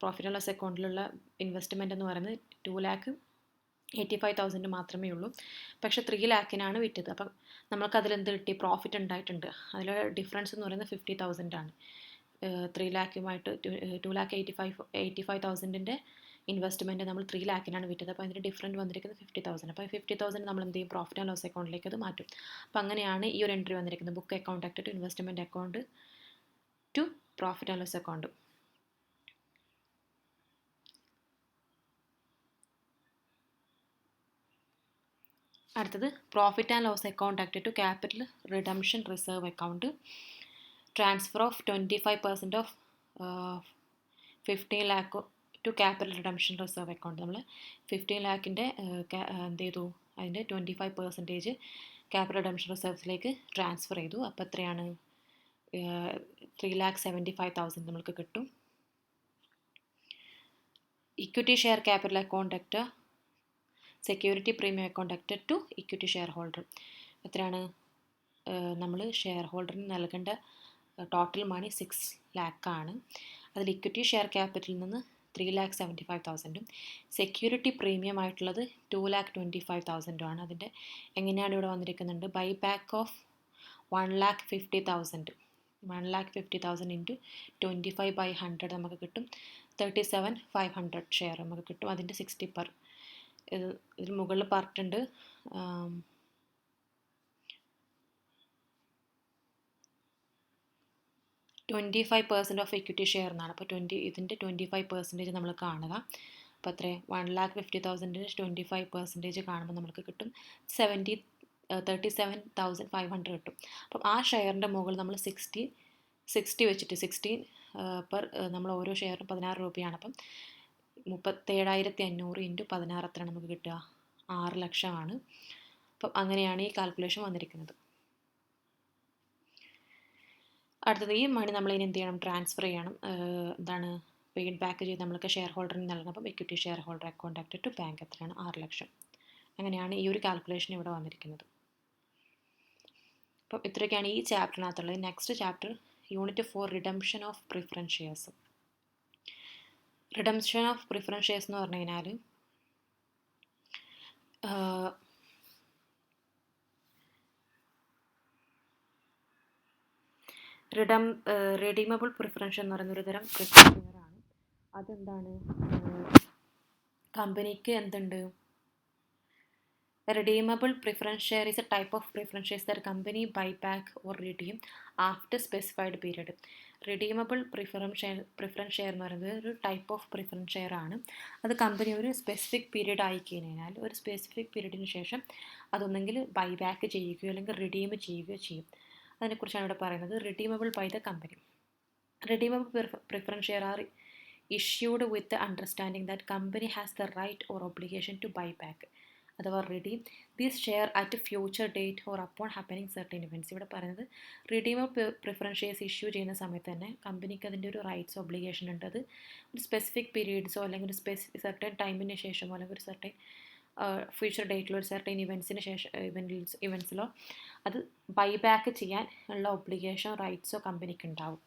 പ്രോഫിറ്റ് ആൻഡ് ലോസ് അക്കൗണ്ടിലുള്ള ഇൻവെസ്റ്റ്മെൻറ്റ് എന്ന് പറയുന്നത് 2,85,000 മാത്രമേ ഉള്ളൂ. പക്ഷേ 3 lakh-നാണ് വിറ്റത്. അപ്പം നമുക്ക് അതിലെന്ത് കിട്ടി? പ്രോഫിറ്റ് ഉണ്ടായിട്ടുണ്ട്. അതിലുള്ള ഡിഫറൻസ് എന്ന് പറയുന്നത് 50,000 ആണ്. 3 lakh-ഉമായിട്ട് 2,85,000-ൻ്റെ ഇൻവെസ്റ്റ്മെൻറ്റ് നമ്മൾ 3 lakh-നാണ് വിറ്റത്. അപ്പോൾ അതിൻ്റെ ഡിഫറൻറ്റ് വന്നിരിക്കുന്നത് 50,000. അപ്പോൾ 50,000 നമ്മൾ എന്ത് ചെയ്യും? പ്രോഫിറ്റ് ആൻഡ് ലോസ് അക്കൗണ്ടിലേക്ക് അത് മാറ്റും. അപ്പോൾ അങ്ങനെയാണ് ഈ ഒരു എൻട്രി വന്നിരിക്കുന്നത്. Book account to investment account to profit and loss account. അടുത്തത് profit and loss account to capital redemption reserve account. Transfer of 25% of 15 lakh to capital redemption reserve account. നമ്മൾ 15 lakh-ൻ്റെ എന്ത് ചെയ്തു? അതിൻ്റെ 25% ക്യാപിറ്റൽ റിഡംഷൻ റിസർവ്സിലേക്ക് ട്രാൻസ്ഫർ ചെയ്തു. അപ്പോൾ എത്രയാണ്? 3,75,000 നമ്മൾക്ക് കിട്ടും. Equity share capital account security premium account to equity share holder. എത്രയാണ്? നമ്മൾ ഷെയർ ഹോൾഡറിന് നൽകേണ്ട ടോട്ടൽ മണി 6 lakh ആണ്. അതിൽ ഇക്വിറ്റി ഷെയർ ക്യാപിറ്റലിൽ നിന്ന് 3,75,000-ഉം സെക്യൂരിറ്റി പ്രീമിയം ആയിട്ടുള്ളത് 2,25,000-ഉം ആണ്. അതിൻ്റെ എങ്ങനെയാണ് ഇവിടെ വന്നിരിക്കുന്നുണ്ട്? Buyback of 1,50,000. 1,50,000 ഇൻറ്റു 25/100 നമുക്ക് കിട്ടും. 37,500 ഷെയർ നമുക്ക് കിട്ടും. അതിൻ്റെ 60 per. ഇതിന് മുകളിൽ പറഞ്ഞിട്ടുണ്ട് 25% ഓഫ് ഇക്വിറ്റി ഷെയർ എന്നാണ്. അപ്പോൾ ഇതിൻ്റെ 25% നമ്മൾ കാണുക. അപ്പോൾ അത്രേ 1,50,000-ൻ്റെ 25% കാണുമ്പോൾ നമുക്ക് കിട്ടും 37,500 കിട്ടും. അപ്പം ആ ഷെയറിൻ്റെ മുകളിൽ നമ്മൾ 60 വെച്ചിട്ട് 16 പെർ നമ്മൾ ഓരോ ഷെയറിനും 16 രൂപയാണ്. അപ്പം 37,500 ഇൻറ്റു 16 എത്ര നമുക്ക് കിട്ടുക? 6 ലക്ഷമാണ്. അപ്പം അങ്ങനെയാണ് ഈ കാൽക്കുലേഷൻ വന്നിരിക്കുന്നത്. അടുത്തത് ഈ മണി നമ്മൾ ഇനി എന്ത് ചെയ്യണം? ട്രാൻസ്ഫർ ചെയ്യണം. എന്താണ്? പെയ്ഡ് ബാക്ക് ചെയ്ത് നമ്മൾക്ക് ഷെയർ ഹോൾഡറിന് നൽകണം. അപ്പം equity share holder account to bank എത്രയാണ്? 6 ലക്ഷം. അങ്ങനെയാണ് ഈ ഒരു കാൽക്കുലേഷൻ ഇവിടെ വന്നിരിക്കുന്നത്. അപ്പം ഇത്രയൊക്കെയാണ് ഈ ചാപ്റ്ററിനകത്തുള്ളത്. Next chapter unit 4 redemption of preference shares. Redemption of preference shares എന്ന് പറഞ്ഞു കഴിഞ്ഞാൽ റെഡീമബിൾ പ്രിഫറൻസ് എന്ന് പറയുന്ന ഒരു തരം പ്രിഫറൻസ് ഷെയർ ആണ്. അതെന്താണ്, കമ്പനിക്ക് എന്തുണ്ട്, redeemable preference share is a type of preference shares that company buy back or redeem after specified period. Redeemable preference share എന്ന് പറയുന്നത് ഒരു ടൈപ്പ് ഓഫ് പ്രിഫറൻസ് ഷെയർ ആണ്. അത് കമ്പനി ഒരു സ്പെസിഫിക് പീരീഡ് ആയി കഴിഞ്ഞാൽ ഒരു സ്പെസിഫിക് പീരീഡിന് ശേഷം അതൊന്നെങ്കിൽ ബൈ ബാക്ക് ചെയ്യുകയോ അല്ലെങ്കിൽ റിഡീം ചെയ്യുകയോ ചെയ്യും. അതിനെക്കുറിച്ചാണ് ഇവിടെ പറയുന്നത്. Redeemable by the company. Redeemable preference share are issued with the understanding that company has the right or obligation to buy back അഥവാ redeem these share at future date or upon happening certain events. ഇവിടെ പറയുന്നത് redeemable preference shares issue ചെയ്യുന്ന സമയത്ത് തന്നെ കമ്പനിക്ക് അതിൻ്റെ ഒരു rights obligation ഉണ്ട്. അത് ഒരു സ്പെസിഫിക് പീരീഡ്സോ അല്ലെങ്കിൽ ഒരു സർട്ടൻ ടൈമിന് ശേഷമോ അല്ലെങ്കിൽ ഒരു സർട്ടൻ ഫ്യൂച്ചർ ഡേറ്റിലോ ഒരു സർട്ടൻ ഇവൻറ്റ്സിന് ശേഷം ഇവൻറ്റ്സിലോ അത് ബൈ ബാക്ക് ചെയ്യാൻ ഉള്ള ഒബ്ലിഗേഷനോ റൈറ്റ്സോ കമ്പനിക്ക് ഉണ്ടാവും.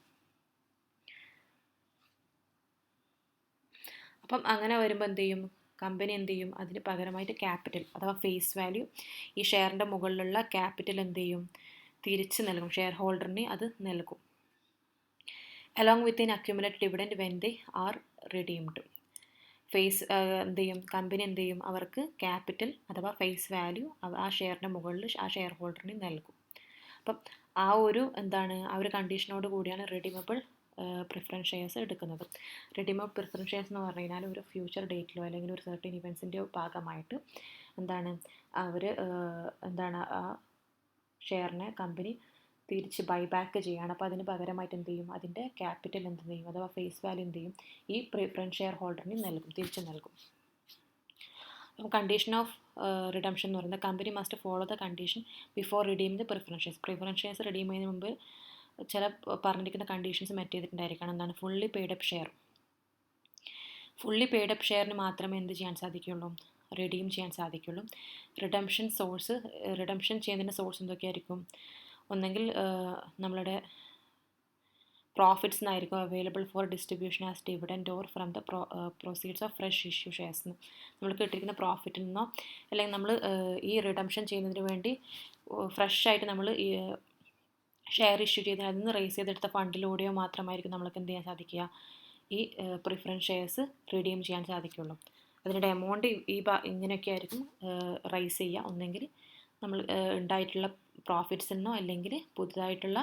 അപ്പം അങ്ങനെ വരുമ്പോൾ എന്ത് ചെയ്യും, കമ്പനി എന്ത് ചെയ്യും, അതിന് പകരമായിട്ട് ക്യാപിറ്റൽ അഥവാ ഫേസ് വാല്യൂ ഈ ഷെയറിൻ്റെ മുകളിലുള്ള ക്യാപിറ്റൽ എന്ത് ചെയ്യും, തിരിച്ച് നൽകും, ഷെയർ ഹോൾഡറിന് അത് നൽകും. Along with in accumulate dividend when they are redeemed. എന്ത് ചെയ്യും, കമ്പനി എന്ത് ചെയ്യും, അവർക്ക് ക്യാപിറ്റൽ അഥവാ ഫേസ് വാല്യൂ ആ ഷെയറിൻ്റെ മുകളിൽ ആ ഷെയർ ഹോൾഡറിന് നൽകും. അപ്പം ആ ഒരു കണ്ടീഷനോട് കൂടിയാണ് റിഡീമബിൾ പ്രിഫറൻസ് ഷെയർസ് എടുക്കുന്നത്. റിഡീമബിൾ പ്രിഫറൻസ് ഷെയർസ് എന്ന് പറഞ്ഞു കഴിഞ്ഞാൽ ഒരു ഫ്യൂച്ചർ ഡേറ്റിലോ അല്ലെങ്കിൽ ഒരു സർട്ടൻ ഇവൻറ്റ്സിൻ്റെ ഭാഗമായിട്ട് ആ ഷെയറിനെ കമ്പനി തിരിച്ച് ബൈ ബാക്ക് ചെയ്യുകയാണ്. അപ്പോൾ അതിന് പകരമായിട്ട് എന്ത് ചെയ്യും, അതിൻ്റെ ക്യാപിറ്റൽ എന്ത് ചെയ്യും അഥവാ ഫേസ് വാല്യൂ എന്ത് ചെയ്യും, ഈ പ്രിഫറൻസ് ഷെയർ ഹോൾഡറിന് തിരിച്ച് നൽകും. കണ്ടീഷൻ ഓഫ് റിഡംഷൻ എന്ന് പറയുന്നത് company must follow the condition before redeem the preference shares. Preference shares redeem ചെയ്യുന്നതിന് മുമ്പ് ചില പറഞ്ഞിരിക്കുന്ന കണ്ടീഷൻസ് മെറ്റ് ചെയ്തിട്ടുണ്ടായിരിക്കണം. എന്താണ്, fully paid up share. Fully paid up ഷെയറിന് മാത്രമേ എന്ത് ചെയ്യാൻ സാധിക്കുള്ളൂ, റിഡീം ചെയ്യാൻ സാധിക്കുള്ളൂ. റിഡംഷൻ ചെയ്യുന്നതിൻ്റെ സോഴ്സ് എന്തൊക്കെയായിരിക്കും, ഒന്നെങ്കിൽ നമ്മളുടെ പ്രോഫിറ്റ്സ് നിന്നായിരിക്കും, available for distribution as dividend or from the proceeds of fresh issue shares. നമ്മൾ കിട്ടിയിരിക്കുന്ന പ്രോഫിറ്റിൽ നിന്നോ അല്ലെങ്കിൽ നമ്മൾ ഈ റിഡംഷൻ ചെയ്യുന്നതിന് വേണ്ടി ഫ്രഷ് ആയിട്ട് നമ്മൾ ഈ ഷെയർ ഇഷ്യൂ ചെയ്ത് അതിൽ നിന്ന് റേസ് ചെയ്തെടുത്ത ഫണ്ടിലൂടെയോ മാത്രമായിരിക്കും നമ്മൾക്ക് എന്ത് ചെയ്യാൻ സാധിക്കുക, ഈ പ്രിഫറൻസ് ഷെയർസ് റിഡീം ചെയ്യാൻ സാധിക്കുള്ളൂ. അതിൻ്റെ എമൗണ്ട് ഇങ്ങനെയൊക്കെ ആയിരിക്കും റൈസ് ചെയ്യുക, ഒന്നെങ്കിൽ നമ്മൾ ഉണ്ടായിട്ടുള്ള പ്രോഫിറ്റ്സിൽ നിന്നോ അല്ലെങ്കിൽ പുതുതായിട്ടുള്ള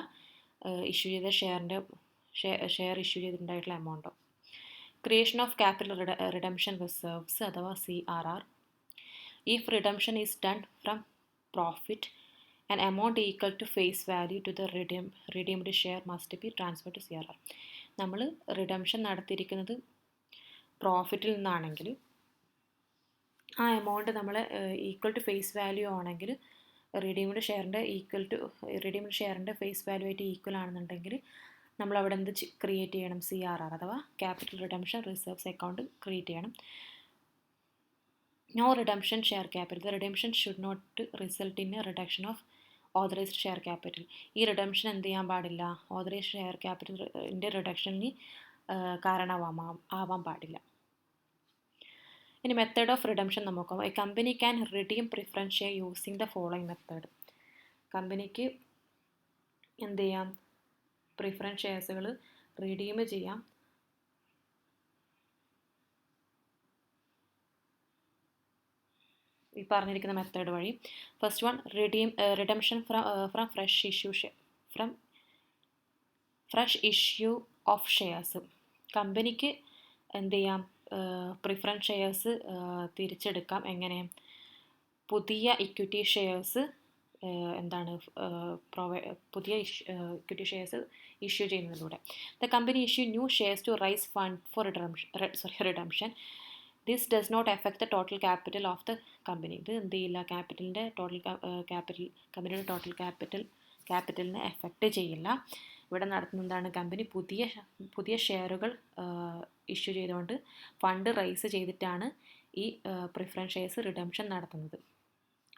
ഇഷ്യൂ ചെയ്ത ഷെയർ ഇഷ്യൂ ചെയ്തിട്ടുണ്ടായിട്ടുള്ള എമൗണ്ടോ. Creation of capital redemption reserves അഥവാ CRR. If redemption is done from profit an amount equal to face value to the redeemed share must be transferred to CRR. നമ്മൾ റിഡംഷൻ നടത്തിയിരിക്കുന്നത് പ്രോഫിറ്റിൽ നിന്നാണെങ്കിൽ ആ amount നമ്മൾ equal to face value ആണെങ്കിൽ redeemed ഷെയറിൻ്റെ face value ആയിട്ട് equal ആണെന്നുണ്ടെങ്കിൽ നമ്മൾ അവിടെ എന്ത് ക്രിയേറ്റ് ചെയ്യണം, CRR അഥവാ capital redemption reserves account create ചെയ്യണം. No redemption share capital. The redemption should not result in a reduction of authorized share capital. ഈ റിഡംഷൻ എന്ത് ചെയ്യാൻ പാടില്ല, ഓതറൈസ്ഡ് ഷെയർ ക്യാപിറ്റലിൻ്റെ റിഡക്ഷനിന് കാരണമാവാൻ പാടില്ല. ഇനി മെത്തേഡ് ഓഫ് റിഡംഷൻ നമുക്ക് നോക്കാം. A company can redeem preference share using the following method. കമ്പനിക്ക് എന്ത് ചെയ്യാം, പ്രിഫറൻസ് ഷെയർസുകൾ റിഡീം ചെയ്യാം ഈ പറഞ്ഞിരിക്കുന്ന മെത്തേഡ് വഴി. First one, redemption from fresh issue of shares. കമ്പനിക്ക് എന്ത് ചെയ്യാം, പ്രിഫറൻസ് ഷെയർസ് തിരിച്ചെടുക്കാം. എങ്ങനെ, പുതിയ ഇക്വിറ്റി ഷെയർസ് പുതിയ ഇക്വിറ്റി ഷെയർസ് ഇഷ്യൂ ചെയ്യുന്നതിലൂടെ. The company issue new shares to raise fund for redemption. This does not effect the total capital of the company. ഇത് എന്ത് ചെയ്യില്ല, കമ്പനിയുടെ ടോട്ടൽ ക്യാപിറ്റലിനെ എഫക്റ്റ് ചെയ്യില്ല. ഇവിടെ നടത്തുന്നതാണ്, കമ്പനി പുതിയ ഷെയറുകൾ ഇഷ്യൂ ചെയ്തുകൊണ്ട് ഫണ്ട് റൈസ് ചെയ്തിട്ടാണ് ഈ പ്രിഫറൻസ് ഷെയർസ് റിഡംഷൻ നടത്തുന്നത്.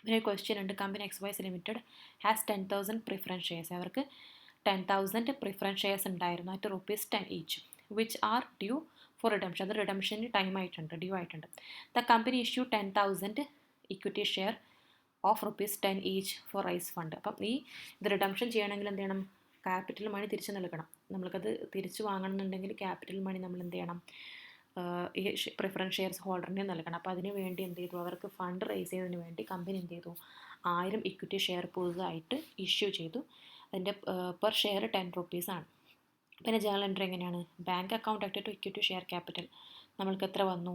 പിന്നെ ഒരു ക്വസ്റ്റ്യൻ ഉണ്ട്, company XYZ limited has 10,000 preference shares. അവർക്ക് 10,000 പ്രിഫറൻസ് ഷെയർസ് ഉണ്ടായിരുന്നു at ₹10 each, which are due for redemption. അത് റിഡംഷന് ടൈം ആയിട്ടുണ്ട്, ഡ്യൂ ആയിട്ടുണ്ട്. The company issue 10,000 equity share of ₹10 each for raise fund. അപ്പം ഇത് റിഡംഷൻ ചെയ്യണമെങ്കിൽ എന്ത് ചെയ്യണം? ക്യാപിറ്റൽ മണി തിരിച്ച് നൽകണം. നമ്മൾക്കത് തിരിച്ച് വാങ്ങണമെന്നുണ്ടെങ്കിൽ ക്യാപിറ്റൽ മണി നമ്മൾ എന്ത് ചെയ്യണം? ഈ പ്രിഫറൻസ് ഷെയർസ് ഹോൾഡറിന് നൽകണം. അപ്പോൾ അതിന് വേണ്ടി എന്ത് ചെയ്തു? അവർക്ക് ഫണ്ട് റേസ് ചെയ്തതിന് വേണ്ടി കമ്പനി എന്ത് ചെയ്തു? 1000 ഇക്വിറ്റി ഷെയർ പുതുതായിട്ട് ഇഷ്യൂ ചെയ്തു. അതിൻ്റെ പെർ ഷെയർ ₹10 ആണ്. പിന്നെ ജേണൽ എൻട്രി എങ്ങനെയാണ്? Bank account at to equity share capital നമ്മൾക്ക് എത്ര വന്നു?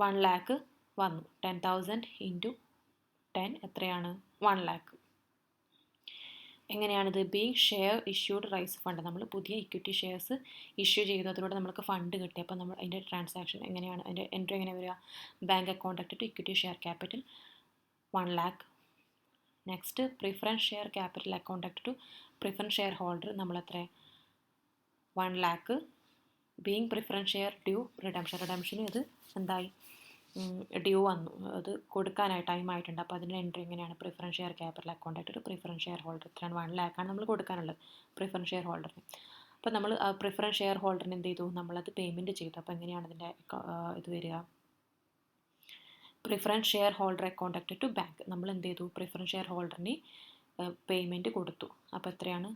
1 lakh വന്നു. 10,000 ഇൻറ്റു 10 എത്രയാണ്? 1 lakh. എങ്ങനെയാണിത്? Being share issued raise fund. നമ്മൾ പുതിയ ഇക്വിറ്റി ഷെയർസ് ഇഷ്യൂ ചെയ്തു, അതിലൂടെ നമുക്ക് ഫണ്ട് കിട്ടി. അപ്പോൾ നമ്മൾ അതിൻ്റെ ട്രാൻസാക്ഷൻ എങ്ങനെയാണ്? അതിൻ്റെ എൻട്രി എങ്ങനെ വരിക? Bank account at to equity share capital 1 lakh. Next preference share capital account at to preference share holder നമ്മൾ എത്ര? 1 lakh. Being preference share due redemption. റിഡംഷന് ഇത് എന്തായി? ഡ്യൂ വന്നു, അത് കൊടുക്കാനായി ടൈം ആയിട്ടുണ്ട്. അപ്പോൾ അതിൻ്റെ എൻട്രി എങ്ങനെയാണ്? പ്രിഫറൻസ് ഷെയർ ക്യാപിറ്റൽ അക്കൗണ്ട് ആയിട്ട് ഒരു പ്രിഫറൻസ് ഷെയർ ഹോൾഡർ എത്രയാണ്? 1 lakh ആണ് നമ്മൾ കൊടുക്കാനുള്ളത് പ്രിഫറൻസ് ഷെയർ ഹോൾഡറിന്. അപ്പോൾ നമ്മൾ പ്രിഫറൻസ് ഷെയർ ഹോൾഡറിന് എന്ത് ചെയ്തു? നമ്മളത് പേയ്മെൻറ്റ് ചെയ്തു. അപ്പോൾ എങ്ങനെയാണ് ഇതിൻ്റെ ഇത് വരിക? പ്രിഫറൻസ് ഷെയർ ഹോൾഡർ അക്കൗണ്ട് ആയിട്ട് ടു ബാങ്ക്. നമ്മൾ എന്ത് ചെയ്തു? പ്രിഫറൻസ് ഷെയർ ഹോൾഡറിന് പേയ്മെൻറ്റ് കൊടുത്തു. അപ്പോൾ എത്രയാണ്?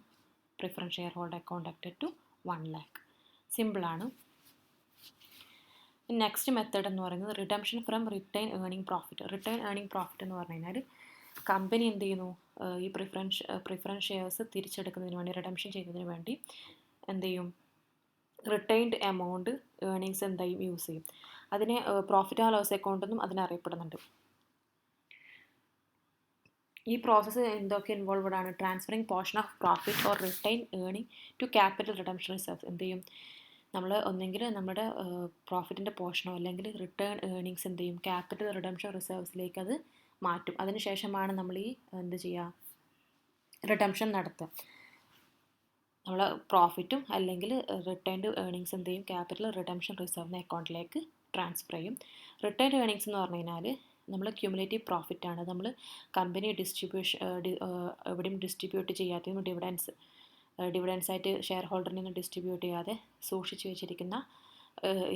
പ്രിഫറൻസ് ഷെയർ ഹോൾഡർ അക്കൗണ്ട് ആയിട്ട് ടു 1 lakh. സിമ്പിളാണ്. നെക്സ്റ്റ് മെത്തേഡ് എന്ന് പറയുന്നത് redemption from return earning profit. Return earning profit എന്ന് പറഞ്ഞു കഴിഞ്ഞാൽ കമ്പനി എന്ത് ചെയ്യുന്നു? ഈ പ്രിഫറൻസ് ഷെയർസ് തിരിച്ചെടുക്കുന്നതിന് വേണ്ടി, റിഡംഷൻ ചെയ്യുന്നതിന് വേണ്ടി എന്ത് ചെയ്യും? റിട്ടൈൻഡ് എമൗണ്ട് ഏർണിങ്സ് എന്തായും യൂസ് ചെയ്യും. അതിനെ പ്രോഫിറ്റ് ആൻഡ് ലോസ് അക്കൗണ്ട് എന്നും അതിനറിയപ്പെടുന്നുണ്ട്. ഈ പ്രോസസ്സ് എന്തൊക്കെ ഇൻവോൾവഡ് ആണ്? Transferring portion of profit or retain earning to capital redemption reserve. എന്ത് ചെയ്യും? നമ്മൾ ഒന്നെങ്കിൽ നമ്മുടെ പ്രോഫിറ്റിൻ്റെ പോർഷനോ അല്ലെങ്കിൽ റിട്ടേൺ ഏർണിങ്സ് എന്ത് ചെയ്യും? ക്യാപിറ്റൽ റിഡംഷൻ റിസർവ്സിലേക്ക് അത് മാറ്റും. അതിനുശേഷമാണ് നമ്മൾ ഈ എന്ത് ചെയ്യുക? റിഡംഷൻ നടത്തുക. നമ്മൾ പ്രോഫിറ്റും അല്ലെങ്കിൽ റിട്ടേൺഡ് ഏർണിങ്സ് എന്ത് ചെയ്യും? ക്യാപിറ്റൽ റിഡംഷൻ റിസർവിൻ്റെ അക്കൗണ്ടിലേക്ക് ട്രാൻസ്ഫർ ചെയ്യും. റിട്ടേൺഡ് ഏർണിങ്സ് എന്ന് പറഞ്ഞു കഴിഞ്ഞാൽ നമ്മൾ ക്യുമുലേറ്റീവ് പ്രോഫിറ്റാണ്. നമ്മൾ കമ്പനി എവിടെയും ഡിസ്ട്രിബ്യൂട്ട് ചെയ്യാത്തതും ഡിവിഡൻസ് ആയിട്ട് ഷെയർ ഹോൾഡറിൽ നിന്ന് ഡിസ്ട്രിബ്യൂട്ട് ചെയ്യാതെ സൂക്ഷിച്ച് വെച്ചിരിക്കുന്ന,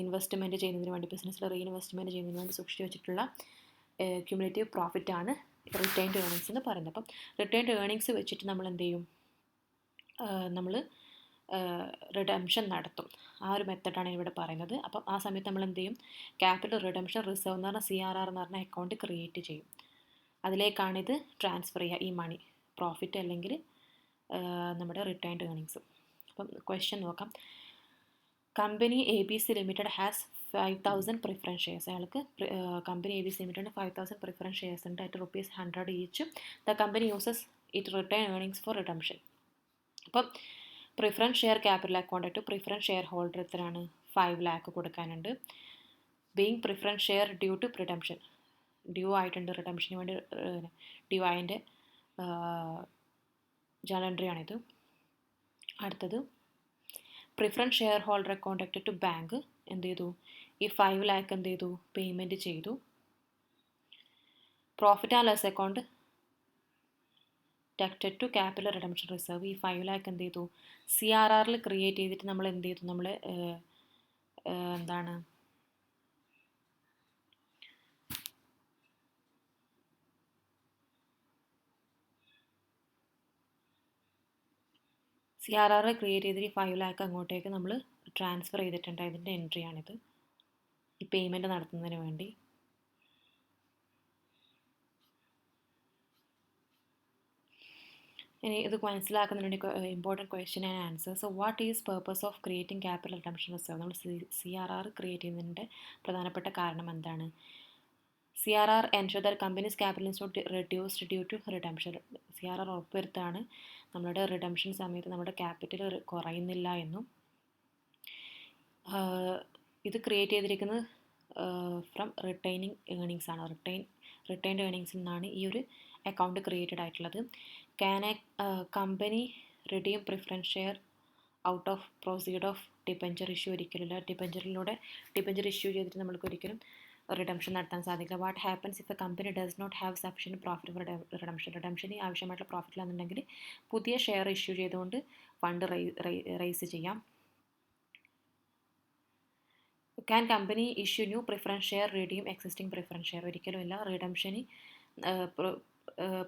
ഇൻവെസ്റ്റ്മെൻറ്റ് ചെയ്യുന്നതിന് വേണ്ടി, ബിസിനസ്സിൽ റീഇൻവെസ്റ്റ്മെൻറ്റ് ചെയ്യുന്നതിന് വേണ്ടി സൂക്ഷിച്ച് വെച്ചിട്ടുള്ള ക്യുമുലേറ്റീവ് പ്രോഫിറ്റാണ് റിട്ടേൺഡ് ഏർണിങ്സ് എന്ന് പറയുന്നത്. അപ്പം റിട്ടേൺഡ് ഏർണിങ്സ് വെച്ചിട്ട് നമ്മൾ എന്ത് ചെയ്യും? നമ്മൾ റിഡംഷൻ നടത്തും. ആ ഒരു മെത്തഡാണ് ഇവിടെ പറയുന്നത്. അപ്പം ആ സമയത്ത് നമ്മൾ എന്ത് ചെയ്യും? ക്യാപിറ്റൽ റിഡംഷൻ റിസർവ് എന്ന് പറഞ്ഞാൽ CRR എന്ന് പറഞ്ഞ അക്കൗണ്ട് ക്രിയേറ്റ് ചെയ്യും. അതിലേക്കാണിത് ട്രാൻസ്ഫർ ചെയ്യുക, ഈ മണി, പ്രോഫിറ്റ് അല്ലെങ്കിൽ നമ്മുടെ റിട്ടേൺഡ് ഏർണിങ്സ്. അപ്പം ക്വസ്റ്റ്യൻ നോക്കാം. Company ABC limited has 5,000 preference shares. അയാൾക്ക് കമ്പനി ABC ലിമിറ്റഡിന് 5,000 പ്രിഫറൻസ് ഷെയർസ് ഉണ്ട് at ₹100 each. The company uses it return earnings for redemption. അപ്പം പ്രിഫറൻസ് ഷെയർ ക്യാപിറ്റൽ അക്കൗണ്ട് ആയിട്ട് പ്രിഫറൻസ് ഷെയർ ഹോൾഡർ എത്രയാണ്? 5 lakh കൊടുക്കാനുണ്ട്. Being preference share due to redemption, due ആയിട്ടുണ്ട്, റിഡംഷന് വേണ്ടി ഡ്യൂ ആയതിൻ്റെ ജേണൽ എൻട്രി ആണിത്. അടുത്തത് പ്രിഫറൻസ് ഷെയർ ഹോൾഡർ അക്കൗണ്ട് ആയിട്ട് ടു ബാങ്ക് എന്ത് ചെയ്തു? ഈ 5 lakh എന്ത് ചെയ്തു? പേയ്മെൻറ്റ് ചെയ്തു. Profit and loss account deducted to capital redemption reserve. ഈ 5 lakh എന്ത് ചെയ്തു? CRRൽ ക്രിയേറ്റ് ചെയ്തിട്ട് നമ്മൾ എന്ത് ചെയ്തു? നമ്മൾ എന്താണ് CRR ക്രിയേറ്റ് ചെയ്തിട്ട് ഈ 5 lakh അങ്ങോട്ടേക്ക് നമ്മൾ ട്രാൻസ്ഫർ ചെയ്തിട്ടുണ്ട്. ഇതിൻ്റെ എൻട്രിയാണിത്, ഈ പേയ്മെൻറ്റ് നടത്തുന്നതിന് വേണ്ടി. ഇനി ഇത് മനസ്സിലാക്കുന്നതിന് വേണ്ടി important question and answer. So what is purpose of creating capital redemption reserve? നമ്മൾ CRR ക്രിയേറ്റ് ചെയ്യുന്നതിൻ്റെ പ്രധാനപ്പെട്ട കാരണം എന്താണ്? CRR ensure that company's capital is not reduced due to redemption. CRR ഉറപ്പുവരുത്താണ് നമ്മുടെ റിഡംഷൻ സമയത്ത് നമ്മുടെ ക്യാപിറ്റൽ കുറയുന്നില്ല എന്നും. ഇത് ക്രിയേറ്റ് ചെയ്തിരിക്കുന്നത് ഫ്രം റിട്ടൈനിങ് ഏർണിങ്സ് ആണ്. റിട്ടൈൻഡ് ഏർണിങ്സിൽ നിന്നാണ് ഈ ഒരു അക്കൗണ്ട് ക്രിയേറ്റഡ് ആയിട്ടുള്ളത്. Can a company redeem preference share out of proceed of debenture issue? ഒരിക്കലില്ല. ഡിബഞ്ചർ ഇഷ്യൂ ചെയ്തിട്ട് നമ്മൾക്ക് ഒരിക്കലും റിഡംഷൻ നടത്താൻ സാധിക്കില്ല. What happens if a company does not have sufficient profit for റിഡംഷന് ആവശ്യമായിട്ടുള്ള പ്രോഫിറ്റിലാണെന്നുണ്ടെങ്കിൽ പുതിയ ഷെയർ ഇഷ്യൂ ചെയ്തുകൊണ്ട് ഫണ്ട് റൈസ് ചെയ്യാം. Can company issue new preference share redeem existing preference share? ഒരിക്കലുമില്ല. റിഡംഷന്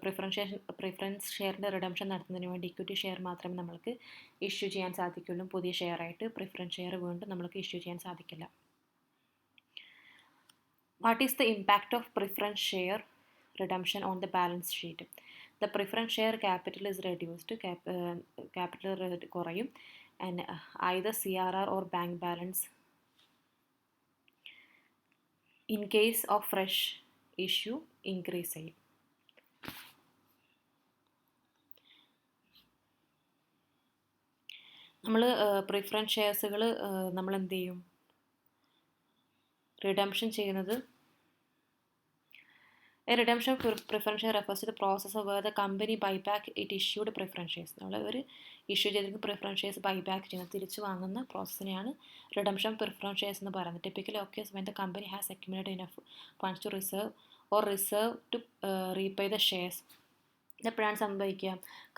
പ്രിഫറൻസ് ഷെയറിൻ്റെ റിഡംഷൻ നടത്തുന്നതിന് വേണ്ടി ഇക്വിറ്റി ഷെയർ മാത്രമേ നമ്മൾക്ക് ഇഷ്യൂ ചെയ്യാൻ സാധിക്കുള്ളൂ. പുതിയ ഷെയറായിട്ട് പ്രിഫറൻസ് ഷെയർ വീണ്ടും നമ്മൾക്ക് ഇഷ്യൂ ചെയ്യാൻ സാധിക്കില്ല. What is the impact of preference share redemption on the balance sheet? The preference share capital is reduced, capital കുറയും, and either CRR or bank balance in case of fresh issue increase ചെയ്യും. നമ്മൾ preference ഷെയർസുകൾ നമ്മൾ എന്ത് ചെയ്യും? Redemption ചെയ്യുന്നത്. A redemption preference share refers to the process of where the company buyback it issued preference shares. നമ്മൾ ഒരു issue ചെയ്തിരിക്കുന്ന preference shares buyback ചെയ്യുന്നത്, തിരിച്ചു വാങ്ങുന്ന പ്രോസസ്സിനെയാണ് റിഡംഷൻ പ്രിഫറൻസ് ഷെയർസ് എന്ന് പറയുന്നത്. Typically occurs when the company has accumulated enough funds to reserve to repay the shares. ഇതെപ്പോഴാണ് സംഭവിക്കുക?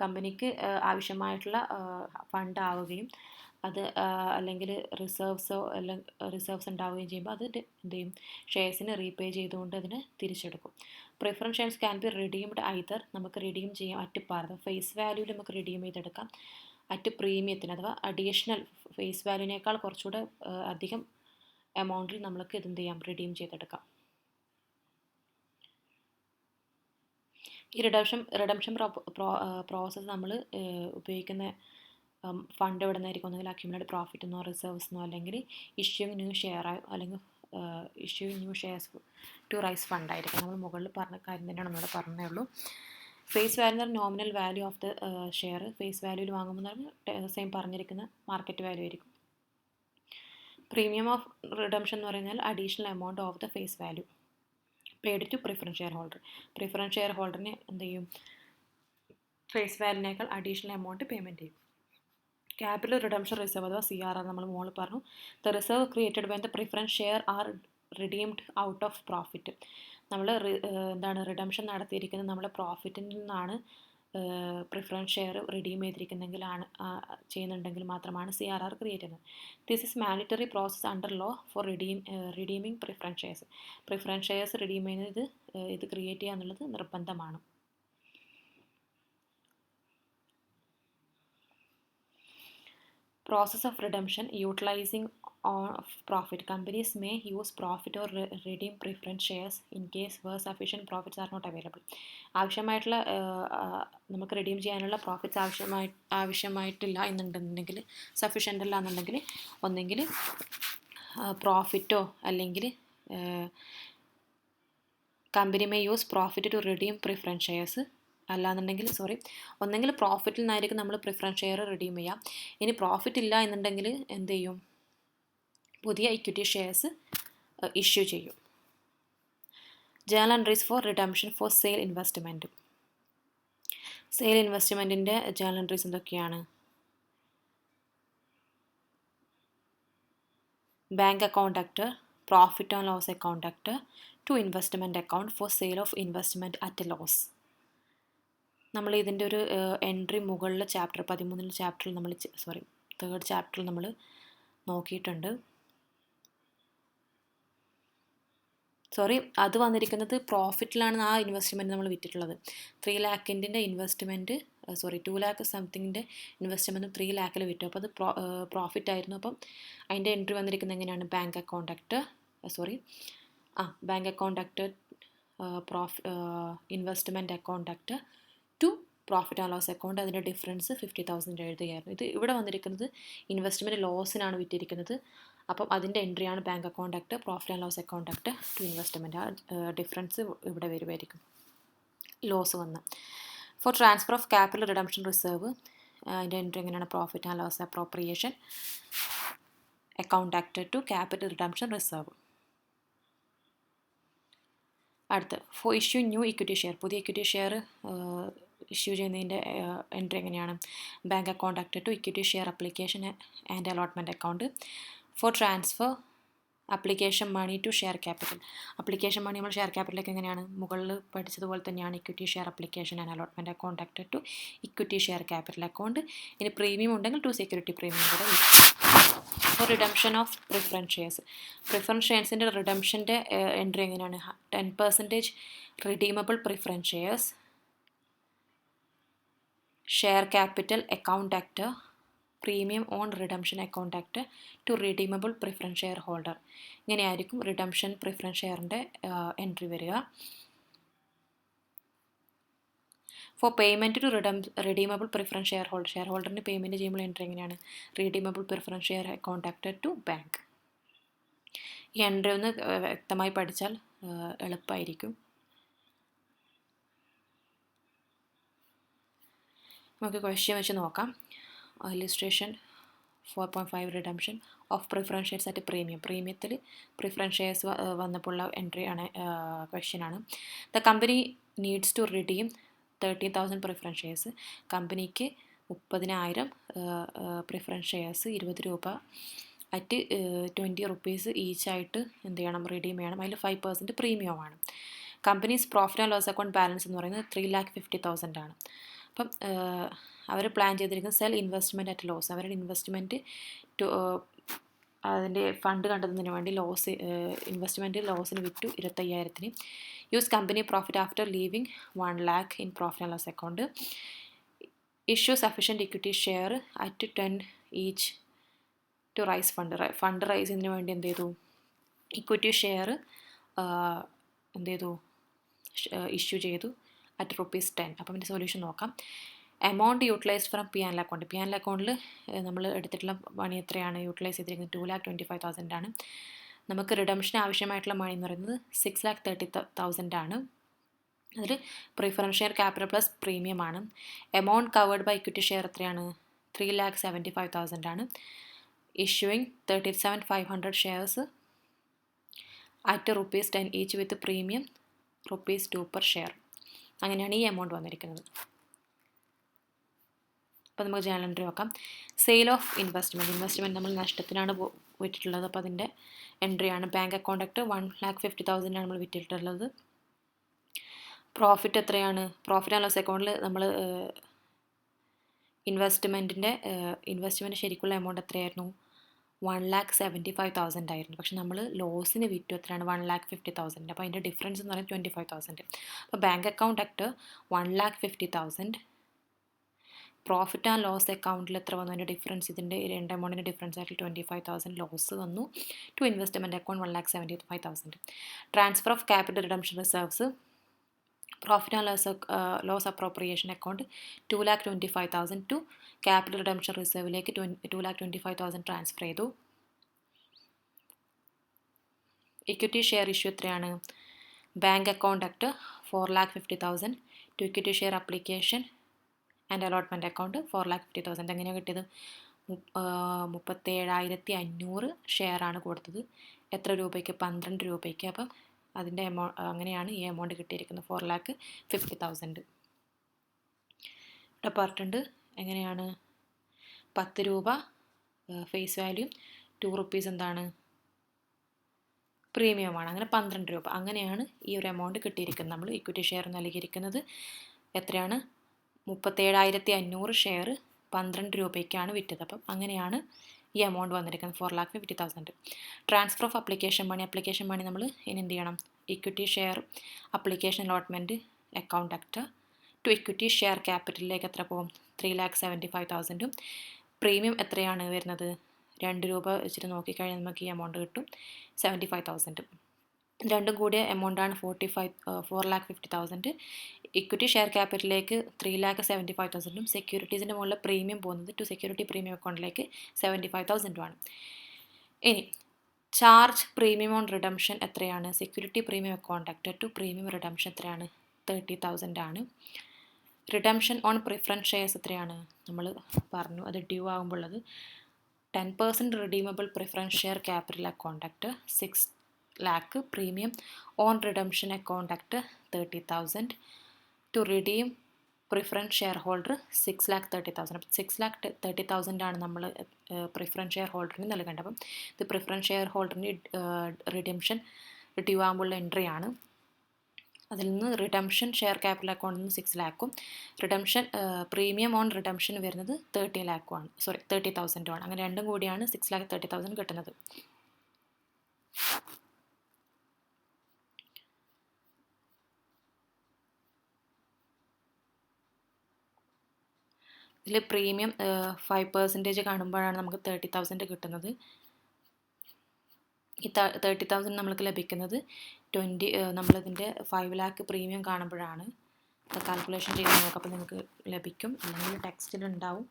കമ്പനിക്ക് ആവശ്യമായിട്ടുള്ള ഫണ്ട് ആവുകയും അത് അല്ലെങ്കിൽ റിസർവ്സ് ഉണ്ടാവുകയും ചെയ്യുമ്പോൾ അത് എന്ത് ചെയ്യും? ഷെയർസിനെ റീപേ ചെയ്തുകൊണ്ട് അതിനെ തിരിച്ചെടുക്കും. Preference shares can be redeemed either, നമുക്ക് റിഡീം ചെയ്യാം അറ്റ് പാർ, ഫേസ് വാല്യൂവിൽ നമുക്ക് റിഡീം ചെയ്തെടുക്കാം, അറ്റ് പ്രീമിയത്തിന് അഥവാ അഡീഷണൽ ഫേസ് വാല്യൂവിനേക്കാൾ കുറച്ചുകൂടെ അധികം എമൗണ്ടിൽ നമുക്ക് ഇതെന്ത് ചെയ്യാം? റിഡീം ചെയ്തെടുക്കാം. ഈ റിഡംഷൻ പ്രോസസ്സ് നമ്മൾ ഉപയോഗിക്കുന്ന ഫണ്ട് എവിടെ നിന്നായിരിക്കും? ഒന്നുകിൽ അക്യുമുലേറ്റഡ് പ്രോഫിറ്റ് എന്നോ റിസർവ്സ് എന്നോ, അല്ലെങ്കിൽ ഇഷ്യൂയിങ് ന്യൂ ഷെയർ, അല്ലെങ്കിൽ issuing new shares to raise fund ആയിരിക്കും. നമ്മൾ മുകളിൽ പറഞ്ഞ കാര്യം തന്നെയാണ് നമ്മളിവിടെ പറഞ്ഞേ ഉള്ളൂ. ഫേസ് വാല്യൂ എന്ന് പറഞ്ഞാൽ nominal value of the share. Face വാല്യൂവിൽ വാങ്ങുമ്പോൾ സെയിം പറഞ്ഞിരിക്കുന്ന മാർക്കറ്റ് വാല്യൂ ആയിരിക്കും. പ്രീമിയം ഓഫ് റിഡംഷൻ എന്ന് പറഞ്ഞാൽ additional amount of the face value paid to preference share holder. Preference share ഹോൾഡറിന് എന്ത് ചെയ്യും? ഫേസ് വാല്യൂവിനേക്കാൾ അഡീഷണൽ എമൗണ്ട് പേയ്മെൻറ്റ് ചെയ്യും. ക്യാപിറ്റൽ റിഡംഷൻ റിസർവ് അഥവാ CRR നമ്മൾ മുകളിൽ പറഞ്ഞു. The reserve created when the preference share are redeemed out of profit. നമ്മൾ എന്താണ് റിഡംഷൻ നടത്തിയിരിക്കുന്നത് നമ്മുടെ പ്രോഫിറ്റിൽ നിന്നാണ് പ്രിഫറൻസ് ഷെയർ റിഡീം ചെയ്യുന്നുണ്ടെങ്കിൽ മാത്രമാണ് CRR ക്രിയേറ്റ് ചെയ്യുന്നത്. This is mandatory process under law for redeeming preference shares. Preference shares redeem ചെയ്യുന്നത് ഇത് ക്രിയേറ്റ് ചെയ്യുക എന്നുള്ളത് നിർബന്ധമാണ്. Process of redemption utilizing of profit. Companies may use profit or redeem preference shares in case where sufficient profits are not available. ആവശ്യമായിട്ടുള്ള നമുക്ക് redeem ചെയ്യാനുള്ള profits ആവശ്യമായിട്ടില്ല എന്നുണ്ടെങ്കിൽ, sufficient അല്ല എന്നുണ്ടെങ്കിൽ, ഒന്നെങ്കിൽ പ്രോഫിറ്റോ അല്ലെങ്കിൽ company may use profit to redeem preference shares. അല്ലാന്നുണ്ടെങ്കിൽ ഒന്നെങ്കിൽ പ്രോഫിറ്റിൽ നിന്നായിരിക്കും നമ്മൾ പ്രിഫറൻസ് ഷെയർ റിഡീം ചെയ്യാം. ഇനി പ്രോഫിറ്റ് ഇല്ല എന്നുണ്ടെങ്കിൽ എന്ത് ചെയ്യും? പുതിയ ഇക്വിറ്റി ഷെയർസ് ഇഷ്യൂ ചെയ്യും. Journal entries for redemption for sale investment. Sale ഇൻവെസ്റ്റ്മെൻറ്റിൻ്റെ ജേണൽ എൻട്രീസ് എന്തൊക്കെയാണ്? Bank account act, profit and loss account act, to investment account for sale of investment at loss. നമ്മൾ ഇതിൻ്റെ ഒരു എൻട്രി മുകളിൽ chapter 13 ചാപ്റ്ററിൽ നമ്മൾ third ചാപ്റ്ററിൽ നമ്മൾ നോക്കിയിട്ടുണ്ട്. അത് വന്നിരിക്കുന്നത് പ്രോഫിറ്റിലാണ് ആ ഇൻവെസ്റ്റ്മെൻറ്റ് നമ്മൾ വിറ്റിട്ടുള്ളത്. 3 ലാഖിൻ്റെ ഇൻവെസ്റ്റ്മെൻറ്റ് 2 ലാഖ് സംതിങ്ങിൻ്റെ ഇൻവെസ്റ്റ്മെൻറ്റ് 3 ലാഖിൽ വിറ്റു. അപ്പോൾ അത് പ്രോഫിറ്റ് ആയിരുന്നു. അപ്പം അതിൻ്റെ എൻട്രി വന്നിരിക്കുന്നത് എങ്ങനെയാണ്? Bank account act investment account act to profit and loss account. അതിൻ്റെ ഡിഫറൻസ് 50,000 എഴുതുകയായിരുന്നു. ഇത് ഇവിടെ വന്നിരിക്കുന്നത് ഇൻവെസ്റ്റ്മെൻറ്റ് ലോസിനാണ് വിറ്റിരിക്കുന്നത്. അപ്പം അതിൻ്റെ എൻട്രിയാണ് bank account act, profit and loss account act to investment. ആ ഡിഫറൻസ് ഇവിടെ വരുമായിരിക്കും, ലോസ് വന്ന്. For transfer of capital redemption reserve, അതിൻ്റെ എൻട്രി എങ്ങനെയാണ്? Profit and loss appropriation account act to capital redemption reserve. അടുത്ത് for issue new equity share, പുതിയ equity share issue ചെയ്യുന്നതിൻ്റെ entry എങ്ങനെയാണ്? Bank account act to equity share application and allotment account. For transfer application money to share capital. Application money നമ്മൾ share ക്യാപിറ്റലിലേക്ക് എങ്ങനെയാണ് മുകളിൽ പഠിച്ചതുപോലെ തന്നെയാണ് equity share application and allotment account act to equity share capital account. ഇനി premium ഉണ്ടെങ്കിൽ to security premium കൂടെ വരും. അപ്പോൾ redemption of preference shares. Preference ഷെയർസിൻ്റെ റിഡംഷൻ്റെ എൻട്രി എങ്ങനെയാണ്? 10% redeemable preference shares, share capital account act, premium on redemption account act to redeemable preference share holder. ഇങ്ങനെയായിരിക്കും redemption preference ഷെയറിൻ്റെ എൻട്രി വരിക. For payment to redeemable preference share ഹോൾഡറിന് payment ചെയ്യുമ്പോൾ entry എങ്ങനെയാണ്? Redeemable preference share account act to bank. ഈ entry ഒന്ന് വ്യക്തമായി പഠിച്ചാൽ എളുപ്പമായിരിക്കും. നമുക്ക് ക്വസ്റ്റ്യൻ വെച്ച് നോക്കാം. Illustration 4.5 redemption of preference shares at premium. പ്രീമിയത്തിൽ പ്രിഫറൻസ് ഷെയർസ് വന്നപ്പോഴുള്ള എൻട്രി ആണ്, ക്വസ്റ്റ്യൻ ആണ്. The company needs to redeem 30,000 preference shares. കമ്പനിക്ക് 30,000 പ്രിഫറൻസ് ഷെയർസ് 20 രൂപ അറ്റ് 20 റുപ്പീസ് ഈച്ചായിട്ട് എന്ത് ചെയ്യണം? റിഡീം ചെയ്യണം. അതിൽ 5% പ്രീമിയമാണ്. Company's profit and loss account balance എന്ന് പറയുന്നത് 3,50,000 ആണ്. അപ്പം അവർ പ്ലാൻ ചെയ്തിരിക്കുന്നത് സെൽ ഇൻവെസ്റ്റ്മെൻറ്റ് അറ്റ് ലോസ്. അവരുടെ ഇൻവെസ്റ്റ്മെൻറ്റ് അതിൻ്റെ ഫണ്ട് കണ്ടെത്തുന്നതിന് വേണ്ടി ഇൻവെസ്റ്റ്മെൻറ്റ് ലോസിന് വിറ്റു 25,000-ന്. Use company profit after leaving 1 lakh in profit and loss account. Issue sufficient equity share at 10 each to raise fund raise ചെയ്യുന്നതിന് വേണ്ടി എന്ത് ചെയ്തു? ഇക്വിറ്റി ഷെയർ എന്ത് ചെയ്തു? ഇഷ്യൂ ചെയ്തു അറ്റ് ₹10. അപ്പം അതിൻ്റെ സൊല്യൂഷൻ നോക്കാം. Amount utilised from P and account. P and അക്കൗണ്ടിൽ നമ്മൾ എടുത്തിട്ടുള്ള മണി എത്രയാണ് യൂട്ടിലൈസ് ചെയ്തിരിക്കുന്നത്? 2,25,000 ആണ്. നമുക്ക് റിഡംഷന് ആവശ്യമായിട്ടുള്ള മണി എന്ന് പറയുന്നത് 6,30,000 ആണ്. അതിൽ preference share capital plus premium ആണ്. Amount covered by equity share എത്രയാണ്? 3,75,000 ആണ്. Issuing 37,500 shares at ₹10 each with premium ₹2 per share. അങ്ങനെയാണ് ഈ എമൗണ്ട് വന്നിരിക്കുന്നത്. അപ്പോൾ നമുക്ക് ജേണൽ എൻട്രി നോക്കാം. സെയിൽ ഓഫ് ഇൻവെസ്റ്റ്മെൻറ്റ് നമ്മൾ നഷ്ടത്തിനാണ് വിറ്റിട്ടുള്ളത്. അപ്പോൾ അതിൻ്റെ എൻട്രിയാണ്. ബാങ്ക് അക്കൗണ്ട് ആക്ട് 1,50,000 നമ്മൾ വിറ്റിട്ടുള്ളത്. പ്രോഫിറ്റ് എത്രയാണ്? പ്രോഫിറ്റ് ആൻഡ് ലോസ് അക്കൗണ്ടിൽ നമ്മൾ ഇൻവെസ്റ്റ്മെൻറ്റ് ശരിക്കുള്ള എമൗണ്ട് എത്രയായിരുന്നു? 1,75,000 ആയിരുന്നു. പക്ഷെ നമ്മൾ ലോസിന് വിറ്റു എത്രയാണ്? 1,50,000. അപ്പോൾ അതിൻ്റെ ഡിഫറൻസ് എന്ന് പറയുന്നത് 25,000. അപ്പോൾ bank account act 1,50,000. Profit and loss അക്കൗണ്ടിൽ എത്ര വന്നു? അതിൻ്റെ ഡിഫറൻസ്, ഇതിൻ്റെ രണ്ട് എമൗണ്ടിൻ്റെ ഡിഫറൻസ് ആയിട്ട് 25,000 ലോസ് വന്നു. To investment account 1,75,000. Transfer of capital redemption reserves. Profit and loss appropriation account 2,25,000 to capital redemption റിസർവിലേക്ക് 2,25,000 ട്രാൻസ്ഫർ ചെയ്തു. ഇക്വിറ്റി ഷെയർ ഇഷ്യൂ എത്രയാണ്? Bank account act 4,50,000 to equity share application and allotment account 4,50,000. എങ്ങനെയാണ് കിട്ടിയത്? 37,500 ഷെയറാണ് കൊടുത്തത്. എത്ര രൂപയ്ക്ക്? 12 രൂപയ്ക്ക്. അപ്പം അതിൻ്റെ അങ്ങനെയാണ് ഈ എമൗണ്ട് കിട്ടിയിരിക്കുന്നത്, 4,50,000. ഇവിടെ പറഞ്ഞിട്ടുണ്ട് എങ്ങനെയാണ്? 10 രൂപ ഫേസ് വാല്യൂ, 2 റുപ്പീസ് എന്താണ്? പ്രീമിയമാണ്. അങ്ങനെ 12 രൂപ. അങ്ങനെയാണ് ഈ ഒരു എമൗണ്ട് കിട്ടിയിരിക്കുന്നത്. നമ്മൾ ഇക്വിറ്റി ഷെയർ നൽകിയിരിക്കുന്നത് എത്രയാണ്? 37,500 ഷെയർ 12 രൂപയ്ക്കാണ് വിറ്റത്. അപ്പം അങ്ങനെയാണ് ഈ എമൗണ്ട് വന്നിരിക്കുന്നത്, 4,50,000. ട്രാൻസ്ഫർ ഓഫ് അപ്ലിക്കേഷൻ മണി നമ്മൾ ഇനി എന്ത് ചെയ്യണം? Equity share application allotment account act to equity share ക്യാപിറ്റലിലേക്ക് എത്ര പോകും? 3,75,000. പ്രീമിയം എത്രയാണ് വരുന്നത്? 2 രൂപ വെച്ചിട്ട് നോക്കിക്കഴിഞ്ഞാൽ നമുക്ക് ഈ എമൗണ്ട് കിട്ടും, 75,000. രണ്ടും കൂടിയ എമൗണ്ടാണ് 4,50,000. Equity share ക്യാപിറ്റലിലേക്ക് 3,75,000. സെക്യൂരിറ്റീസിൻ്റെ മുകളിൽ പ്രീമിയം പോകുന്നത് ടു സെക്യൂരിറ്റി പ്രീമിയം അക്കൗണ്ടിലേക്ക് 75,000 ഇനി ചാർജ് പ്രീമിയം ഓൺ റിഡംഷൻ എത്രയാണ്? Security premium account act to premium redemption എത്രയാണ്? 30,000 ആണ്. റിഡംഷൻ ഓൺ പ്രിഫറൻസ് ഷെയർസ് എത്രയാണ്? നമ്മൾ പറഞ്ഞു അത് ഡ്യൂ ആകുമ്പോൾ ഉള്ളത് 10% redeemable preference share capital account act 6 lakh. Premium on redemption account act 30,000. To redeem preference share holder 6,30,000. അപ്പം 6,30,000 നമ്മൾ പ്രിഫറൻസ് ഷെയർ ഹോൾഡറിന് നൽകേണ്ടത്. അപ്പം ഇത് പ്രിഫറൻസ് ഷെയർ ഹോൾഡറിന് റിഡംഷൻ ഡ്യൂ ആകുമ്പോഴുള്ള എൻട്രി ആണ്. അതിൽ നിന്ന് റിഡംഷൻ ഷെയർ ക്യാപിറ്റൽ അക്കൗണ്ടിൽ നിന്ന് 6 ലാക്കും റിഡംഷൻ പ്രീമിയം ഓൺ റിഡംഷൻ വരുന്നത് 30,000 ആണ്. അങ്ങനെ രണ്ടും കൂടിയാണ് 6,30,000 കിട്ടുന്നത്. ഇതിൽ പ്രീമിയം 5% കാണുമ്പോഴാണ് നമുക്ക് 30,000 കിട്ടുന്നത്. ഈ 30,000 നമ്മൾക്ക് ലഭിക്കുന്നത് നമ്മളിതിൻ്റെ 5 ലാക്ക് പ്രീമിയം കാണുമ്പോഴാണ്. കാൽക്കുലേഷൻ ചെയ്ത് നോക്കാം, അപ്പോൾ നിങ്ങൾക്ക് ലഭിക്കും, അല്ലെങ്കിൽ ടെക്സ്റ്റിലുണ്ടാവും.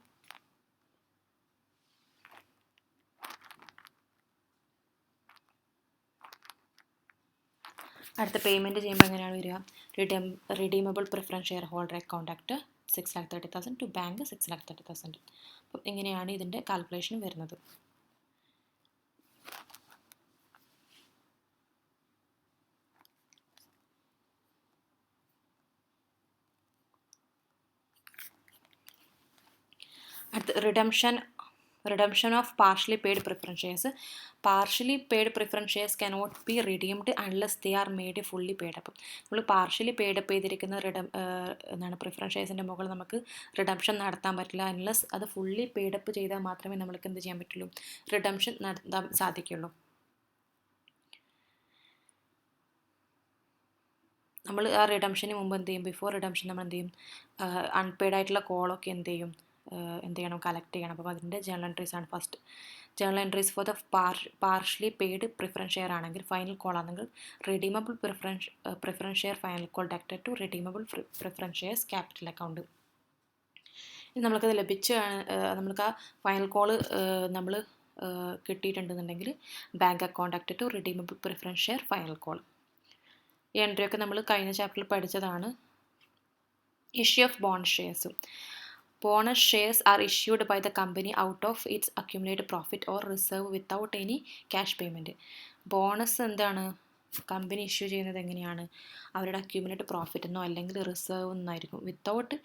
അടുത്ത പേയ്മെൻറ്റ് ചെയ്യുമ്പോൾ എങ്ങനെയാണ് വരിക? Redeemable preference share holder account act 6,30,000 to bank 6,30,000. അപ്പം ഇങ്ങനെയാണ് ഇതിൻ്റെ കാൽക്കുലേഷൻ വരുന്നത്. അടുത്ത redemption of partially paid preference shares. Partially paid preference shares cannot be redeemed unless they are made fully paid. അപ്പം നമ്മൾ പാർഷ്യലി പെയ്ഡ് അപ്പ് ചെയ്തിരിക്കുന്ന എന്താണ് preference ഷെയർസിൻ്റെ മുകളിൽ നമുക്ക് റിഡംഷൻ നടത്താൻ പറ്റില്ല. അൺലെസ് അത് ഫുള്ളി പെയ്ഡ് അപ്പ് ചെയ്താൽ മാത്രമേ നമ്മൾക്ക് എന്ത് ചെയ്യാൻ പറ്റുള്ളൂ? റിഡംഷൻ നടത്താൻ സാധിക്കുള്ളൂ. നമ്മൾ ആ റിഡംഷന് മുമ്പ് എന്ത് ചെയ്യും? ബിഫോർ റിഡംഷൻ നമ്മൾ എന്ത് ചെയ്യും? അൺപെയ്ഡ് ആയിട്ടുള്ള കോളൊക്കെ എന്ത് ചെയ്യണം? കളക്ട് ചെയ്യണം. അപ്പോൾ അതിൻ്റെ ജേണൽ എൻട്രീസ് ആണ് first. Journal entries for the partially paid preference share ആണെങ്കിൽ ഫൈനൽ കോൾ ആണെങ്കിൽ redeemable preference share final call ducted to redeemable preference shares capital account. നമ്മൾക്കത് നമ്മൾക്ക് ആ ഫൈനൽ കോള് നമ്മൾ കിട്ടിയിട്ടുണ്ടെന്നുണ്ടെങ്കിൽ bank account ducted to redeemable preference share final call. ഈ എൻട്രിയൊക്കെ നമ്മൾ കഴിഞ്ഞ ചാപ്റ്ററിൽ പഠിച്ചതാണ്. Issue of bonus shares. Bonus shares are issued by the company out of its accumulated profit or reserve without any cash payment. Bonus എന്താണ്? Company issue ചെയ്യുന്നത് എങ്ങനെയാണ്? അവരുടെ അക്യൂമുലേറ്റഡ് പ്രോഫിറ്റ് എന്നോ അല്ലെങ്കിൽ റിസർവ് എന്നായിരിക്കും. വിത്തൗട്ട്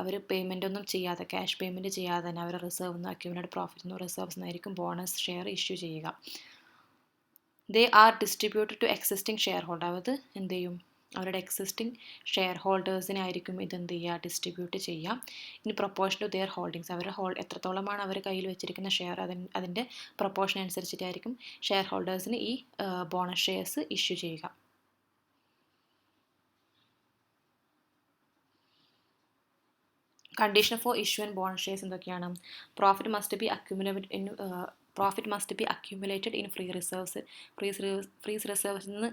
അവർ പേയ്മെൻ്റ് ഒന്നും ചെയ്യാതെ, ക്യാഷ് പേയ്മെൻറ്റ് ചെയ്യാതെ തന്നെ അവരുടെ റിസർവ് എന്നോ അക്യൂമുലേറ്റഡ് പ്രോഫിറ്റ് എന്നോ റിസർവ്സ് എന്നായിരിക്കും ബോണസ് ഷെയർ ഇഷ്യൂ ചെയ്യുക. They are distributed to existing share holder. അത് എന്ത് ചെയ്യും? അവരുടെ എക്സിസ്റ്റിംഗ് ഷെയർ ഹോൾഡേഴ്സിനായിരിക്കും ഇതെന്ത് ചെയ്യുക? ഡിസ്ട്രിബ്യൂട്ട് ചെയ്യുക. ഇനി പ്രൊപ്പോർഷൻ ടു ദെയർ ഹോൾഡിങ്സ്. അവരുടെ എത്രത്തോളമാണ് അവർ കയ്യിൽ വെച്ചിരിക്കുന്ന ഷെയർ, അതിൻ്റെ പ്രൊപ്പോർഷൻ അനുസരിച്ചിട്ടായിരിക്കും ഷെയർ ഹോൾഡേഴ്സിന് ഈ ബോണസ് ഷെയർസ് ഇഷ്യൂ ചെയ്യുക. Condition for issue and bonus shares എന്തൊക്കെയാണ്? Profit must be accumulated in free reserves. Free റിസർവ്സിൽ നിന്ന്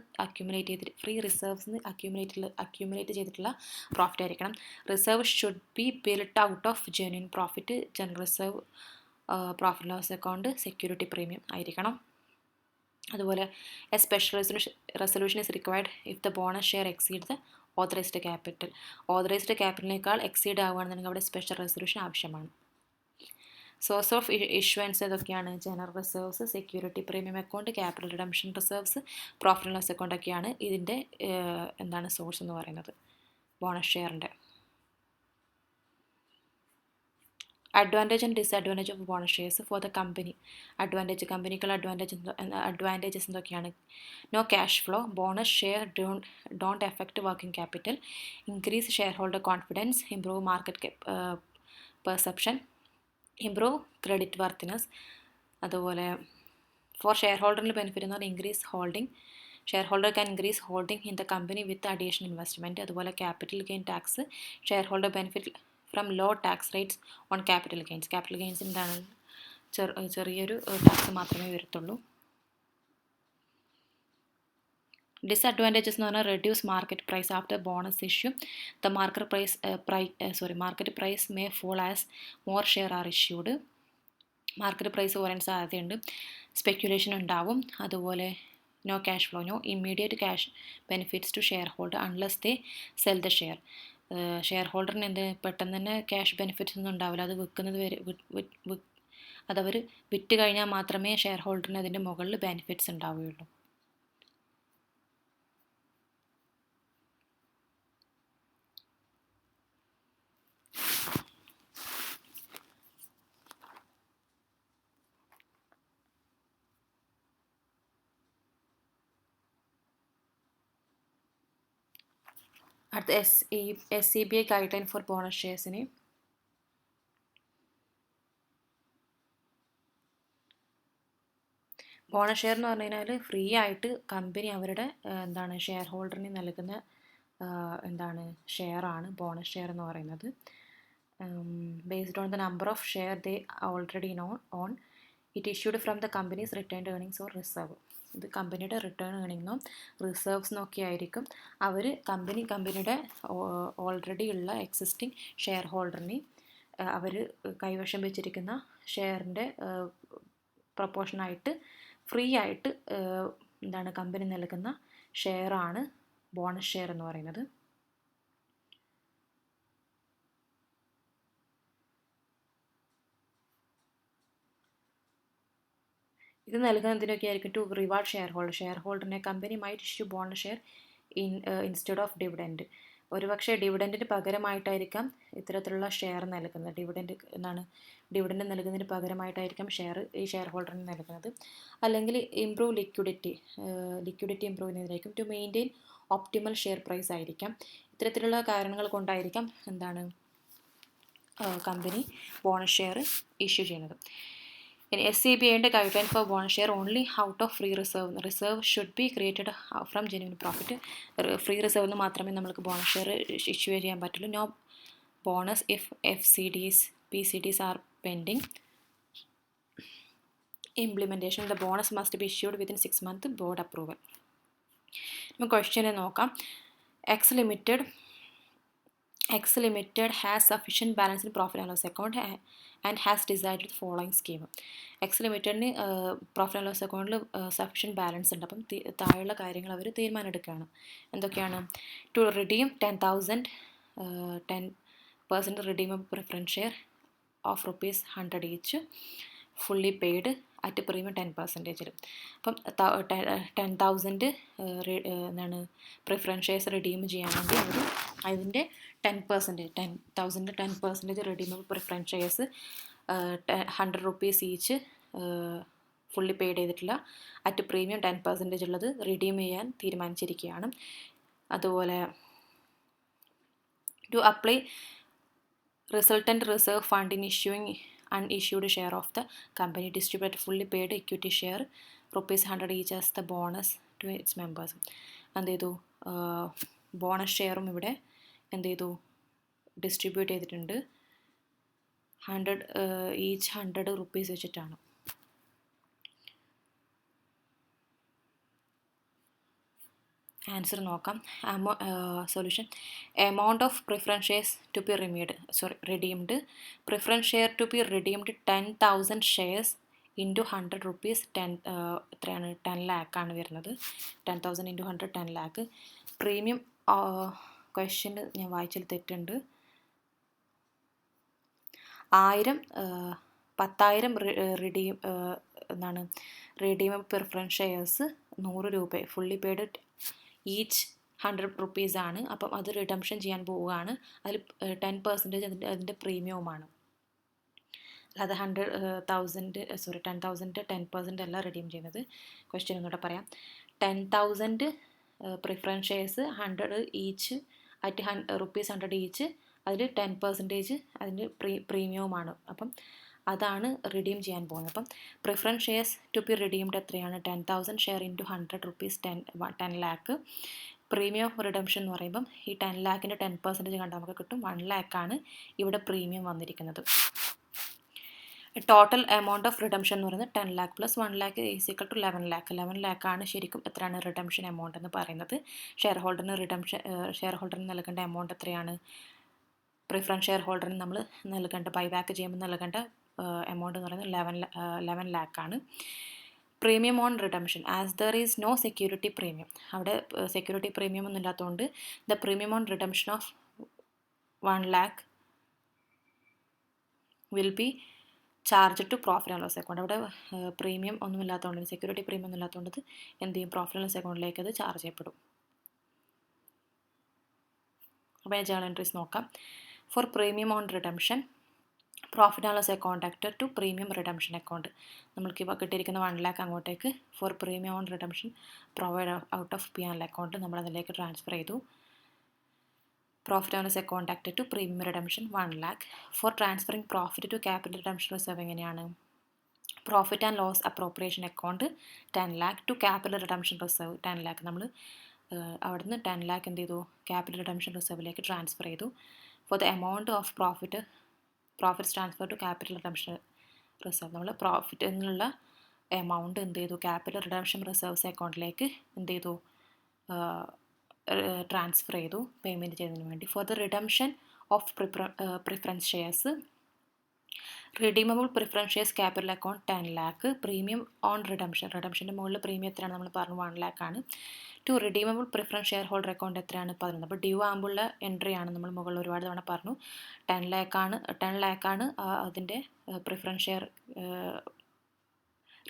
അക്യുമുലേറ്റ് ചെയ്തിട്ടുള്ള പ്രോഫിറ്റ് ആയിരിക്കണം. Reserve should be built out of genuine profit. General reserve, profit loss account, security premium ആയിരിക്കണം. അതുപോലെ a special resolution is required if the bonus share exceed the authorised capital. Authorised ക്യാപിറ്റലിനേക്കാൾ exceed ആവുകയാണെന്നുണ്ടെങ്കിൽ അവിടെ special resolution ആവശ്യമാണ്. Source of issuance ഏതൊക്കെയാണ്? General reserves, security premium account, capital redemption reserves, profit loss account ഒക്കെയാണ് ഇതിൻ്റെ source എന്ന് പറയുന്നത് bonus ഷെയറിൻ്റെ. Advantage and disadvantage of bonus shares for the company. കമ്പനിക്കുള്ള അഡ്വാൻറ്റേജസ് എന്തൊക്കെയാണ്? No cash flow. Bonus share don't effect working capital. Increase share holder confidence. Improve market perception. Improve credit worthiness. അതുപോലെ for share ഹോൾഡറിന് benefit എന്ന് പറഞ്ഞാൽ increase holding. Share holder can increase holding in the company with additional investment. അതുപോലെ capital gain tax. Share holder benefit from low tax rates on capital gains. Capital gains എന്താണ്? ചെറിയൊരു tax മാത്രമേ വരത്തുള്ളൂ. Disadvantages എന്ന് പറഞ്ഞാൽ reduce market price after bonus issue. The market price may fall as more share are issued. Market price കുറയാൻ സാധ്യതയുണ്ട്, speculation ഉണ്ടാവും. അതുപോലെ no cash flow. No immediate cash benefits to share holder unless they sell the share. Share ഹോൾഡറിന് പെട്ടെന്ന് തന്നെ cash benefits ഒന്നും ഉണ്ടാവില്ല. അത് വിൽക്കുന്നത് വരെ അതവർ വിറ്റ് കഴിഞ്ഞാൽ മാത്രമേ ഷെയർ ഹോൾഡറിന് അതിൻ്റെ മുകളിൽ ബെനിഫിറ്റ്സ് ഉണ്ടാവുകയുള്ളൂ. അടുത്ത SCBA guide line for bonus ഷെയർസിന് ബോണസ് ഷെയർ എന്ന് പറഞ്ഞു കഴിഞ്ഞാൽ ഫ്രീ ആയിട്ട് കമ്പനി അവരുടെ ഷെയർ ഹോൾഡറിന് നൽകുന്ന ഷെയറാണ് ബോണസ് ഷെയർ എന്ന് പറയുന്നത്. Based on the number of share they already on it issued from the companies return earnings or reserve. ഇത് കമ്പനിയുടെ റിട്ടേൺ ഏർണിങ്ങോ റിസർവ്സ് നോക്കി ആയിരിക്കും അവർ കമ്പനിയുടെ ഓൾറെഡി ഉള്ള എക്സിസ്റ്റിംഗ് ഷെയർ ഹോൾഡറിന് അവർ കൈവശം വെച്ചിരിക്കുന്ന ഷെയറിൻ്റെ പ്രൊപ്പോർഷനായിട്ട് ഫ്രീ ആയിട്ട് കമ്പനി നൽകുന്ന ഷെയറാണ് ബോണസ് ഷെയർ എന്ന് പറയുന്നത്. ഇത് നൽകുന്നതിനൊക്കെ ആയിരിക്കും ടു റിവാർഡ് ഷെയർ ഹോൾഡറിനെ company might issue bonus share instead of dividend. ഒരുപക്ഷെ ഡിവിഡൻറ്റിന് പകരമായിട്ടായിരിക്കാം ഇത്തരത്തിലുള്ള ഷെയർ നൽകുന്നത്. ഡിവിഡൻഡ് നൽകുന്നതിന് പകരമായിട്ടായിരിക്കാം ഈ ഷെയർ ഹോൾഡറിന് നൽകുന്നത്. അല്ലെങ്കിൽ ഇംപ്രൂവ് ലിക്വിഡിറ്റി ഇംപ്രൂവ് ചെയ്യുന്നതായിരിക്കും. To maintain optimal share price ആയിരിക്കാം. ഇത്തരത്തിലുള്ള കാരണങ്ങൾ കൊണ്ടായിരിക്കാം കമ്പനി ബോണസ് ഷെയർ ഇഷ്യൂ ചെയ്യുന്നത്. ഇനി SCBAയുടെ guide line for bonus share only out of free reserve should be created from genuine profit. Free റിസർവിൽ മാത്രമേ നമുക്ക് ബോണസ് ഷെയർ ഇഷ്യൂ ചെയ്യാൻ പറ്റുള്ളൂ. No bonus if FCDs PCDs are pending implementation. The bonus must be issued within 6 months board approval. നമുക്ക് ക്വസ്റ്റ്യനെ നോക്കാം. X Limited has sufficient balance in profit and loss account and has decided the following scheme. X Limitedന് profit and loss അക്കൗണ്ടിൽ sufficient balance ഉണ്ട്. അപ്പം താഴെയുള്ള കാര്യങ്ങൾ അവർ തീരുമാനമെടുക്കുകയാണ്. എന്തൊക്കെയാണ്? To redeem 10% redeemable preference share of ₹100 each fully paid at premium 10%. അപ്പം 10,000 പ്രിഫറൻസ് ഷെയർസ് റിഡീം ചെയ്യാണെങ്കിൽ അവർ അതിൻ്റെ 10% redeemable preference shares ₹100 each fully paid ചെയ്തിട്ടുള്ള അറ്റ് പ്രീമിയം 10% ഉള്ളത് റിഡീം ചെയ്യാൻ തീരുമാനിച്ചിരിക്കുകയാണ്. അതുപോലെ to apply resultant reserve fund in issuing unissued share of the company, distribute fully paid equity share ₹100 each as the bonus to its members. എന്ത് ചെയ്തു? Bonus ഷെയറും ഇവിടെ എന്ത് ചെയ്തു? ഡിസ്ട്രിബ്യൂട്ട് ചെയ്തിട്ടുണ്ട്. ഈച്ച് ₹100 വെച്ചിട്ടാണ്. ആൻസർ നോക്കാം. Solution: amount of preference shares to be redeemed. Preference share to be redeemed 10,000 shares into ₹100. എത്രയാണ്? 10 lakh ആണ് വരുന്നത്. 10,000 ഇൻറ്റു 100 10 lakh. പ്രീമിയം ക്വസ്റ്റ്യൻ ഞാൻ വായിച്ചതിൽ തെറ്റുണ്ട്. 10,000 redeemable preference shares ₹100 fully paid each ₹100 ആണ്. അപ്പം അത് റിഡംഷൻ ചെയ്യാൻ പോവുകയാണ്. അതിൽ 10% അതിൻ്റെ പ്രീമിയവുമാണ്. അല്ലാതെ 10,000 10% അല്ല റിഡീം ചെയ്യുന്നത്. ക്വസ്റ്റ്യൻ ഒന്നുകൂടെ പറയാം. 10,000 preference shares 100 each at ₹100 each. അതിൽ 10% അതിൻ്റെ പ്രീമിയവുമാണ്. അപ്പം അതാണ് റിഡീം ചെയ്യാൻ പോകുന്നത്. അപ്പം preference shares to be redeemed എത്രയാണ്? 10,000 share into ₹100 10 lakh. Premium of redemption എന്ന് പറയുമ്പം ഈ 10 lakhൻ്റെ 10% കണ്ടാൽ നമുക്ക് കിട്ടും 1 lakh ആണ് ഇവിടെ പ്രീമിയം വന്നിരിക്കുന്നത്. ടോട്ടൽ എമൗണ്ട് ഓഫ് റിഡംഷൻ എന്ന് പറയുന്നത് 10 lakh plus 1 lakh is equal to 11 lakh. 11 lakh ആണ് ശരിക്കും എത്രയാണ് റിഡംഷൻ എമൗണ്ട് എന്ന് പറയുന്നത്. ഷെയർ ഹോൾഡറിന് നൽകേണ്ട എമൗണ്ട് എത്രയാണ്? പ്രിഫറൻസ് ഷെയർ ഹോൾഡറിന് നമ്മൾ നൽകേണ്ട ബൈബാക്ക് ചെയ്യുമ്പോൾ നൽകേണ്ട എമൗണ്ട് എന്ന് പറയുന്നത് 11 lakh ആണ്. Premium on redemption as there is no security premium. അവിടെ സെക്യൂരിറ്റി പ്രീമിയം ഒന്നും ഇല്ലാത്തതുകൊണ്ട് the premium on redemption of 1 lakh will be charge to profit and loss account. അവിടെ പ്രീമിയം ഒന്നും ഇല്ലാത്തതുകൊണ്ട്, സെക്യൂരിറ്റി പ്രീമിയം ഒന്നും ഇല്ലാത്തതുകൊണ്ട് എന്ത് ചെയ്യും? പ്രോഫിറ്റ് ആൻഡ് ലോസ് അക്കൗണ്ടിലേക്ക് അത് ചാർജ് ചെയ്യപ്പെടും. അപ്പോൾ ജേണൽ എൻട്രീസ് നോക്കാം. For premium on redemption, profit and loss account actor to premium redemption account. നമ്മൾക്ക് ഇപ്പോൾ കിട്ടിയിരിക്കുന്ന 1 lakh അങ്ങോട്ടേക്ക് for premium on redemption provide out of P&L account നമ്മളതിലേക്ക് ട്രാൻസ്ഫർ ചെയ്തു. Profit and loss account acted to premium redemption 1 lakh. For transferring profit to capital redemption reserve എങ്ങനെയാണ്? Profit and loss appropriation account 10 lakh to capital redemption reserve 10 lakh. നമ്മൾ അവിടുന്ന് 10 lakh എന്ത് ചെയ്തു? Capital redemption റിസർവിലേക്ക് transfer ചെയ്തു. For the amount of profits transfer to capital redemption reserve, നമ്മൾ profit എന്നുള്ള amount എന്ത് ചെയ്തു? ക്യാപിറ്റൽ റിഡംഷൻ റിസർവ്സ് അക്കൗണ്ടിലേക്ക് എന്ത് ചെയ്തു? ട്രാൻസ്ഫർ ചെയ്തു പേയ്മെൻറ്റ് ചെയ്യുന്നതിന് വേണ്ടി. For the redemption of preference shares, redeemable preference shares capital account 10 lakh. Premium on റിഡംഷൻ്റെ മുകളിൽ പ്രീമിയം എത്രയാണ്? നമ്മൾ പറഞ്ഞു 1 lakh ആണ്. To redeemable preference share holder account എത്രയാണ്? 11. അപ്പോൾ ഡ്യൂ ആകുമ്പോഴുള്ള എൻട്രി ആണ് നമ്മൾ മുകളിൽ ഒരുപാട് തവണ പറഞ്ഞു. 10 lakh ആണ് അതിൻ്റെ പ്രിഫറൻസ് ഷെയർ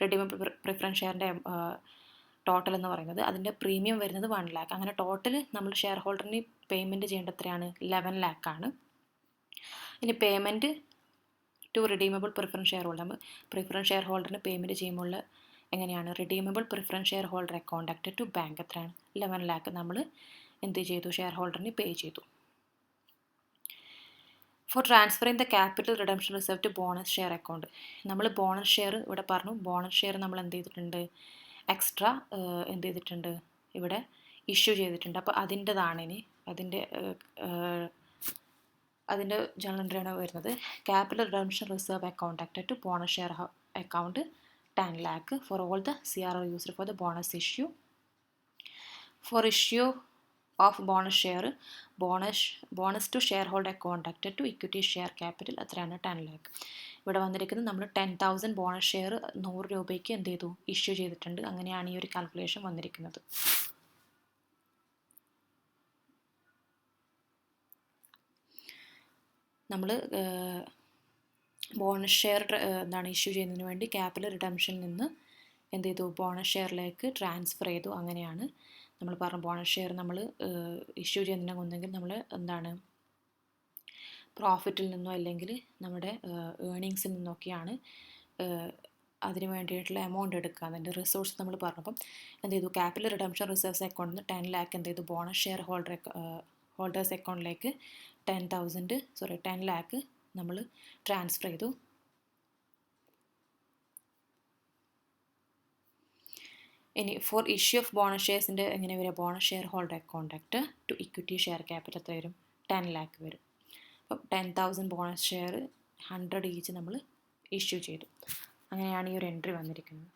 റിഡീമബിൾ പ്രിഫറൻസ് ഷെയറിൻ്റെ ടോട്ടൽ എന്ന് പറയുന്നത്. അതിൻ്റെ പ്രീമിയം വരുന്നത് 1 lakh. അങ്ങനെ ടോട്ടൽ നമ്മൾ ഷെയർ ഹോൾഡറിന് പേയ്മെൻറ്റ് ചെയ്യേണ്ടത് എത്രയാണ്? 11 lakh ആണ്. ഇനി payment to redeemable preference share holder, preference share ഹോൾഡറിന് പേയ്മെൻറ്റ് ചെയ്യുമ്പോൾ എങ്ങനെയാണ്? Redeemable preference share holder account acted to bank എത്രയാണ്? 11 lakh നമ്മൾ എന്ത് ചെയ്തു? ഷെയർ ഹോൾഡറിന് പേ ചെയ്തു. For transferring the capital redemption reserve to bonus share account, നമ്മൾ ബോണസ് ഷെയർ ഇവിടെ പറഞ്ഞു. ബോണസ് ഷെയർ നമ്മൾ എന്ത് ചെയ്തിട്ടുണ്ട്? എക്സ്ട്രാ എന്ത് ചെയ്തിട്ടുണ്ട്? ഇവിടെ ഇഷ്യൂ ചെയ്തിട്ടുണ്ട്. അപ്പോൾ അതിൻ്റെതാണ് ഇനി അതിൻ്റെ ജേണൽ എൻട്രിയാണ് വരുന്നത്. Capital redemption reserve account acted to bonus share account 10 lakh for all the CRO used for the bonus issue. For issue of bonus share, bonus to share holder account acted to equity share capital എത്രയാണ്? 10 lakh. ഇവിടെ വന്നിരിക്കുന്നത് നമ്മൾ 10,000 bonus share 100 രൂപയ്ക്ക് എന്ത് ചെയ്തു? Issue ചെയ്തിട്ടുണ്ട്. അങ്ങനെയാണ് ഈ ഒരു കാൽക്കുലേഷൻ വന്നിരിക്കുന്നത്. നമ്മൾ ബോണസ് ഷെയർ എന്താണ് ഇഷ്യൂ ചെയ്യുന്നതിന് വേണ്ടി ക്യാപിറ്റൽ റിഡംഷനിൽ നിന്ന് എന്ത് ചെയ്തു? ബോണസ് ഷെയറിലേക്ക് ട്രാൻസ്ഫർ ചെയ്തു. അങ്ങനെയാണ് നമ്മൾ പറഞ്ഞു. ബോണസ് ഷെയർ നമ്മൾ ഇഷ്യൂ ചെയ്യുന്നതിന് ഒന്നെങ്കിൽ നമ്മൾ എന്താണ് പ്രോഫിറ്റിൽ നിന്നോ അല്ലെങ്കിൽ നമ്മുടെ ഏർണിങ്സിൽ നിന്നൊക്കെയാണ് അതിന് വേണ്ടിയിട്ടുള്ള എമൗണ്ട് എടുക്കുക. അതിൻ്റെ റിസോഴ്സ് നമ്മൾ പറഞ്ഞപ്പം എന്ത് ചെയ്തു? ക്യാപിറ്റൽ റിഡംഷൻ റിസർവ്സ് അക്കൗണ്ടിൽ നിന്ന് 10 lakh എന്ത് ചെയ്തു? ബോണസ് ഷെയർ ഹോൾഡേഴ്സ് അക്കൗണ്ടിലേക്ക് 10 lakh നമ്മൾ ട്രാൻസ്ഫർ ചെയ്തു. ഇനി ഫോർ ഇഷ്യൂ ഓഫ് ബോണസ് ഷെയർസിൻ്റെ എങ്ങനെ വരിക? Bonus share holder account act to equity share capital എത്ര വരും? 10 lakh വരും. അപ്പം 10,000 ബോണസ് ഷെയർ 100 ഈച്ച് നമ്മൾ ഇഷ്യൂ ചെയ്തു. അങ്ങനെയാണ് ഈ ഒരു എൻട്രി വന്നിരിക്കുന്നത്.